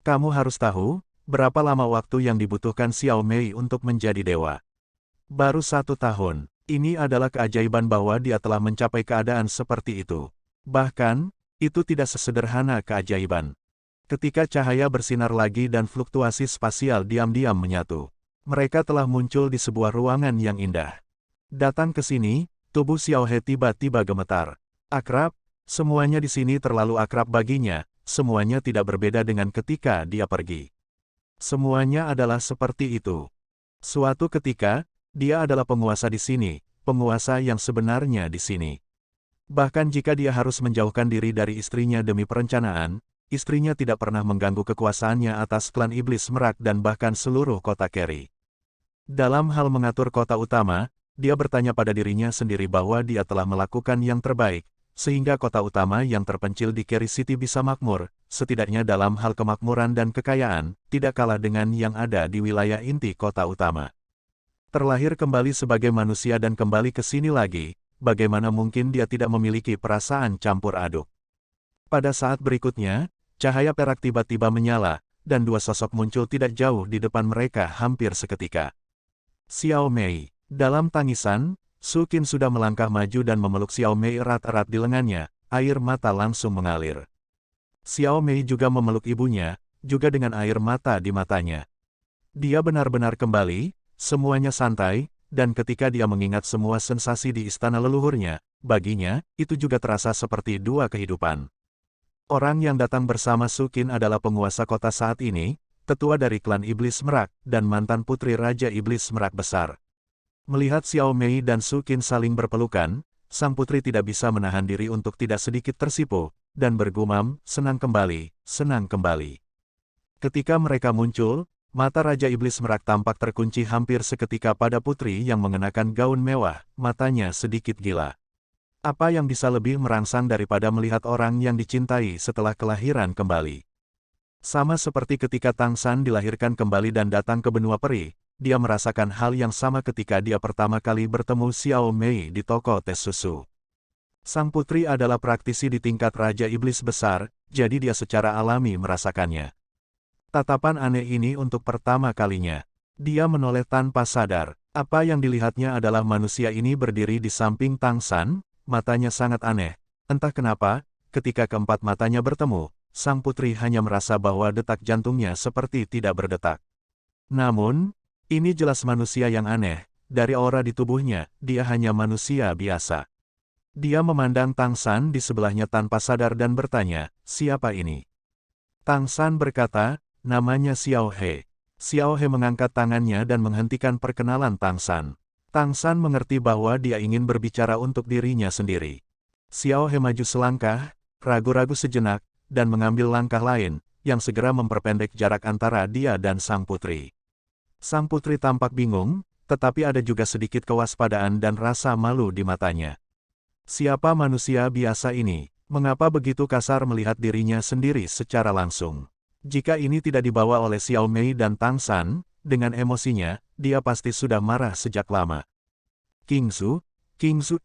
Kamu harus tahu, berapa lama waktu yang dibutuhkan Xiao Mei untuk menjadi dewa. Baru 1 tahun. Ini adalah keajaiban bahwa dia telah mencapai keadaan seperti itu. Bahkan, itu tidak sesederhana keajaiban. Ketika cahaya bersinar lagi dan fluktuasi spasial diam-diam menyatu, mereka telah muncul di sebuah ruangan yang indah. Datang ke sini, tubuh Xiao He tiba-tiba gemetar. Akrab, semuanya di sini terlalu akrab baginya, semuanya tidak berbeda dengan ketika dia pergi. Semuanya adalah seperti itu. Suatu ketika, dia adalah penguasa di sini, penguasa yang sebenarnya di sini. Bahkan jika dia harus menjauhkan diri dari istrinya demi perencanaan, istrinya tidak pernah mengganggu kekuasaannya atas klan Iblis Merak dan bahkan seluruh kota Keri. Dalam hal mengatur kota utama, dia bertanya pada dirinya sendiri bahwa dia telah melakukan yang terbaik, sehingga kota utama yang terpencil di Keri City bisa makmur, setidaknya dalam hal kemakmuran dan kekayaan, tidak kalah dengan yang ada di wilayah inti kota utama. Terlahir kembali sebagai manusia dan kembali ke sini lagi, bagaimana mungkin dia tidak memiliki perasaan campur aduk. Pada saat berikutnya, cahaya perak tiba-tiba menyala, dan dua sosok muncul tidak jauh di depan mereka hampir seketika. Xiao Mei. Dalam tangisan, Su Qin sudah melangkah maju dan memeluk Xiao Mei erat-erat di lengannya, air mata langsung mengalir. Xiao Mei juga memeluk ibunya, juga dengan air mata di matanya. Dia benar-benar kembali, semuanya santai, dan ketika dia mengingat semua sensasi di istana leluhurnya, baginya, itu juga terasa seperti dua kehidupan. Orang yang datang bersama Su Qin adalah penguasa kota saat ini, tetua dari klan Iblis Merak, dan mantan putri Raja Iblis Merak Besar. Melihat Xiao Mei dan Su Qin saling berpelukan, sang putri tidak bisa menahan diri untuk tidak sedikit tersipu, dan bergumam, senang kembali, senang kembali. Ketika mereka muncul, mata Raja Iblis Merak tampak terkunci hampir seketika pada putri yang mengenakan gaun mewah, matanya sedikit gila. Apa yang bisa lebih merangsang daripada melihat orang yang dicintai setelah kelahiran kembali? Sama seperti ketika Tang San dilahirkan kembali dan datang ke benua peri, dia merasakan hal yang sama ketika dia pertama kali bertemu Xiao Mei di toko tes susu. Sang putri adalah praktisi di tingkat Raja Iblis Besar, jadi dia secara alami merasakannya. Tatapan aneh ini untuk pertama kalinya. Dia menoleh tanpa sadar. Apa yang dilihatnya adalah manusia ini berdiri di samping Tang San, matanya sangat aneh. Entah kenapa, ketika keempat matanya bertemu, sang putri hanya merasa bahwa detak jantungnya seperti tidak berdetak. Namun, ini jelas manusia yang aneh, dari aura di tubuhnya, dia hanya manusia biasa. Dia memandang Tang San di sebelahnya tanpa sadar dan bertanya, siapa ini? Tang San berkata, namanya Xiao He. Xiao He mengangkat tangannya dan menghentikan perkenalan Tang San. Tang San mengerti bahwa dia ingin berbicara untuk dirinya sendiri. Xiao He maju selangkah, ragu-ragu sejenak, dan mengambil langkah lain, yang segera memperpendek jarak antara dia dan sang putri. Sang putri tampak bingung, tetapi ada juga sedikit kewaspadaan dan rasa malu di matanya. Siapa manusia biasa ini? Mengapa begitu kasar melihat dirinya sendiri secara langsung? Jika ini tidak dibawa oleh Xiao Mei dan Tang San, dengan emosinya, dia pasti sudah marah sejak lama. Kingzu,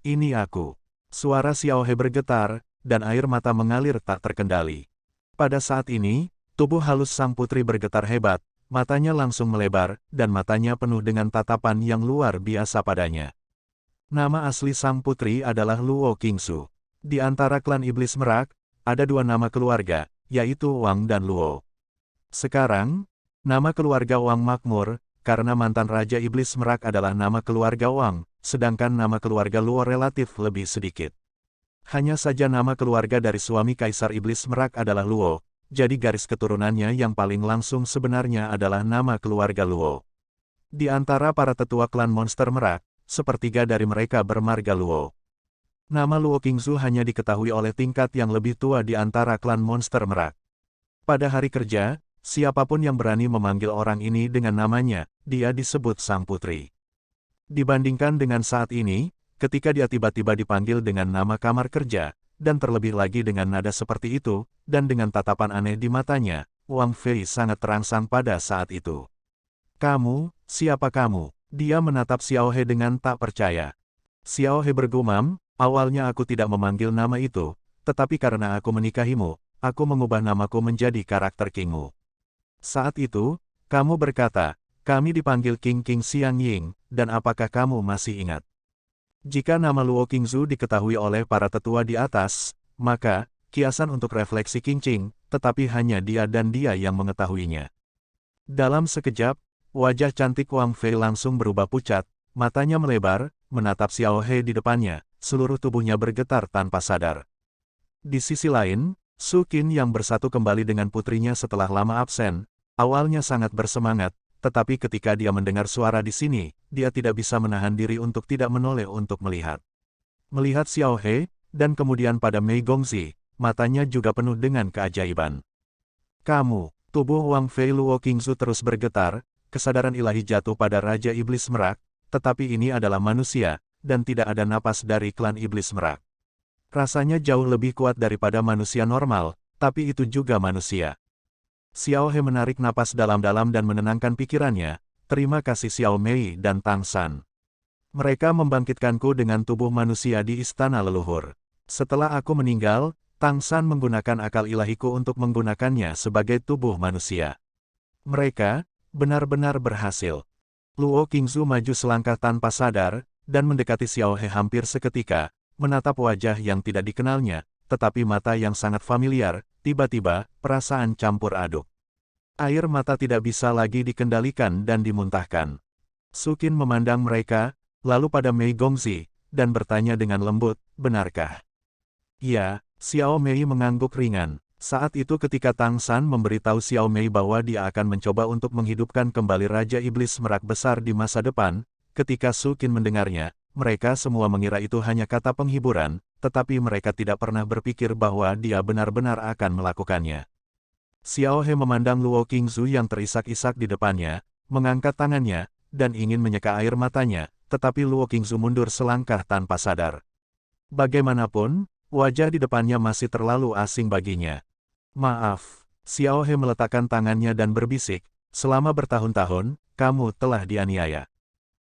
ini aku. Suara Xiao He bergetar, dan air mata mengalir tak terkendali. Pada saat ini, tubuh halus sang putri bergetar hebat, matanya langsung melebar, dan matanya penuh dengan tatapan yang luar biasa padanya. Nama asli sang putri adalah Luo Qingzu. Di antara klan Iblis Merak, ada dua nama keluarga, yaitu Wang dan Luo. Sekarang, nama keluarga Wang makmur, karena mantan Raja Iblis Merak adalah nama keluarga Wang, sedangkan nama keluarga Luo relatif lebih sedikit. Hanya saja nama keluarga dari suami Kaisar Iblis Merak adalah Luo, jadi garis keturunannya yang paling langsung sebenarnya adalah nama keluarga Luo. Di antara para tetua klan monster Merak, sepertiga dari mereka bermarga Luo. Nama Luo Qingzu hanya diketahui oleh tingkat yang lebih tua di antara klan monster Merak. Pada hari kerja, siapapun yang berani memanggil orang ini dengan namanya, dia disebut sang putri. Dibandingkan dengan saat ini, ketika dia tiba-tiba dipanggil dengan nama kamar kerja, dan terlebih lagi dengan nada seperti itu, dan dengan tatapan aneh di matanya, Wang Fei sangat terangsang pada saat itu. Kamu, siapa kamu? Dia menatap Xiao He dengan tak percaya. Xiao He bergumam, awalnya aku tidak memanggil nama itu, tetapi karena aku menikahimu, aku mengubah namaku menjadi karakter Kingmu. Saat itu, kamu berkata, kami dipanggil King Xiang Ying, dan apakah kamu masih ingat? Jika nama Luo Qingzu diketahui oleh para tetua di atas, maka, kiasan untuk refleksi Qing, tetapi hanya dia dan dia yang mengetahuinya. Dalam sekejap, wajah cantik Wang Fei langsung berubah pucat, matanya melebar, menatap Xiao He di depannya, seluruh tubuhnya bergetar tanpa sadar. Di sisi lain, Su Qin yang bersatu kembali dengan putrinya setelah lama absen, awalnya sangat bersemangat, tetapi ketika dia mendengar suara di sini, dia tidak bisa menahan diri untuk tidak menoleh untuk melihat. Melihat Xiao He, dan kemudian pada Mei Gongzi, matanya juga penuh dengan keajaiban. Kamu, tubuh Wang Fei Luo Qingzu terus bergetar, kesadaran ilahi jatuh pada Raja Iblis Merak, tetapi ini adalah manusia, dan tidak ada napas dari klan Iblis Merak. Rasanya jauh lebih kuat daripada manusia normal, tapi itu juga manusia. Xiao He menarik napas dalam-dalam dan menenangkan pikirannya. Terima kasih Xiao Mei dan Tang San. Mereka membangkitkanku dengan tubuh manusia di istana leluhur. Setelah aku meninggal, Tang San menggunakan akal ilahiku untuk menggunakannya sebagai tubuh manusia. Mereka benar-benar berhasil. Luo Qingzu maju selangkah tanpa sadar, dan mendekati Xiao He hampir seketika, menatap wajah yang tidak dikenalnya, tetapi mata yang sangat familiar. Tiba-tiba, perasaan campur aduk. Air mata tidak bisa lagi dikendalikan dan dimuntahkan. Sukin memandang mereka, lalu pada Mei Gongzi, dan bertanya dengan lembut, benarkah? Iya, Xiao Mei mengangguk ringan. Saat itu ketika Tang San memberitahu Xiao Mei bahwa dia akan mencoba untuk menghidupkan kembali Raja Iblis Merak Besar di masa depan, ketika Sukin mendengarnya, mereka semua mengira itu hanya kata penghiburan, tetapi mereka tidak pernah berpikir bahwa dia benar-benar akan melakukannya. Xiao He memandang Luo Qingzu yang terisak-isak di depannya, mengangkat tangannya, dan ingin menyeka air matanya, tetapi Luo Qingzu mundur selangkah tanpa sadar. Bagaimanapun, wajah di depannya masih terlalu asing baginya. Maaf, Xiao He meletakkan tangannya dan berbisik, selama bertahun-tahun, kamu telah dianiaya.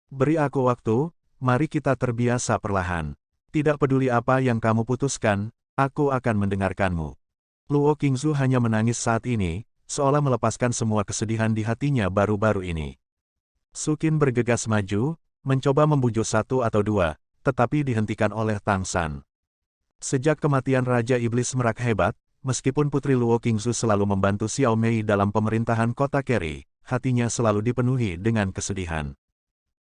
Beri aku waktu, mari kita terbiasa perlahan. Tidak peduli apa yang kamu putuskan, aku akan mendengarkanmu. Luo Qingzu hanya menangis saat ini, seolah melepaskan semua kesedihan di hatinya baru-baru ini. Sukin bergegas maju, mencoba membujuk satu atau dua, tetapi dihentikan oleh Tang San. Sejak kematian Raja Iblis Merak hebat, meskipun Putri Luo Qingzu selalu membantu Xiao Mei dalam pemerintahan kota Keri, hatinya selalu dipenuhi dengan kesedihan.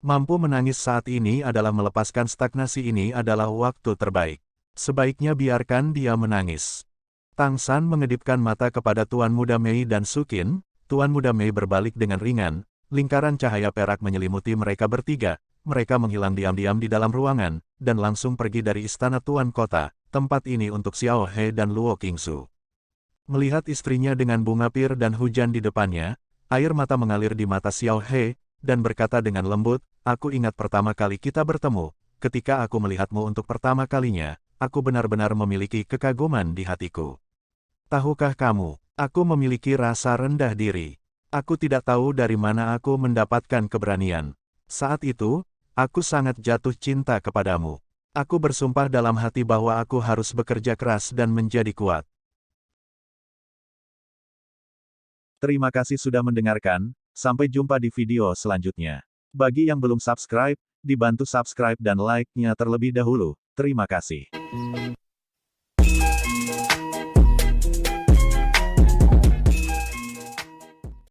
Mampu menangis saat ini adalah melepaskan stagnasi ini adalah waktu terbaik. Sebaiknya biarkan dia menangis. Tang San mengedipkan mata kepada Tuan Muda Mei dan Sukin. Tuan Muda Mei berbalik dengan ringan, lingkaran cahaya perak menyelimuti mereka bertiga. Mereka menghilang diam-diam di dalam ruangan, dan langsung pergi dari istana Tuan Kota, tempat ini untuk Xiao He dan Luo Qingzu. Melihat istrinya dengan bunga pir dan hujan di depannya, air mata mengalir di mata Xiao He, dan berkata dengan lembut, aku ingat pertama kali kita bertemu, ketika aku melihatmu untuk pertama kalinya, aku benar-benar memiliki kekaguman di hatiku. Tahukah kamu, aku memiliki rasa rendah diri. Aku tidak tahu dari mana aku mendapatkan keberanian. Saat itu, aku sangat jatuh cinta kepadamu. Aku bersumpah dalam hati bahwa aku harus bekerja keras dan menjadi kuat. Terima kasih sudah mendengarkan, sampai jumpa di video selanjutnya. Bagi yang belum subscribe, dibantu subscribe dan like-nya terlebih dahulu. Terima kasih.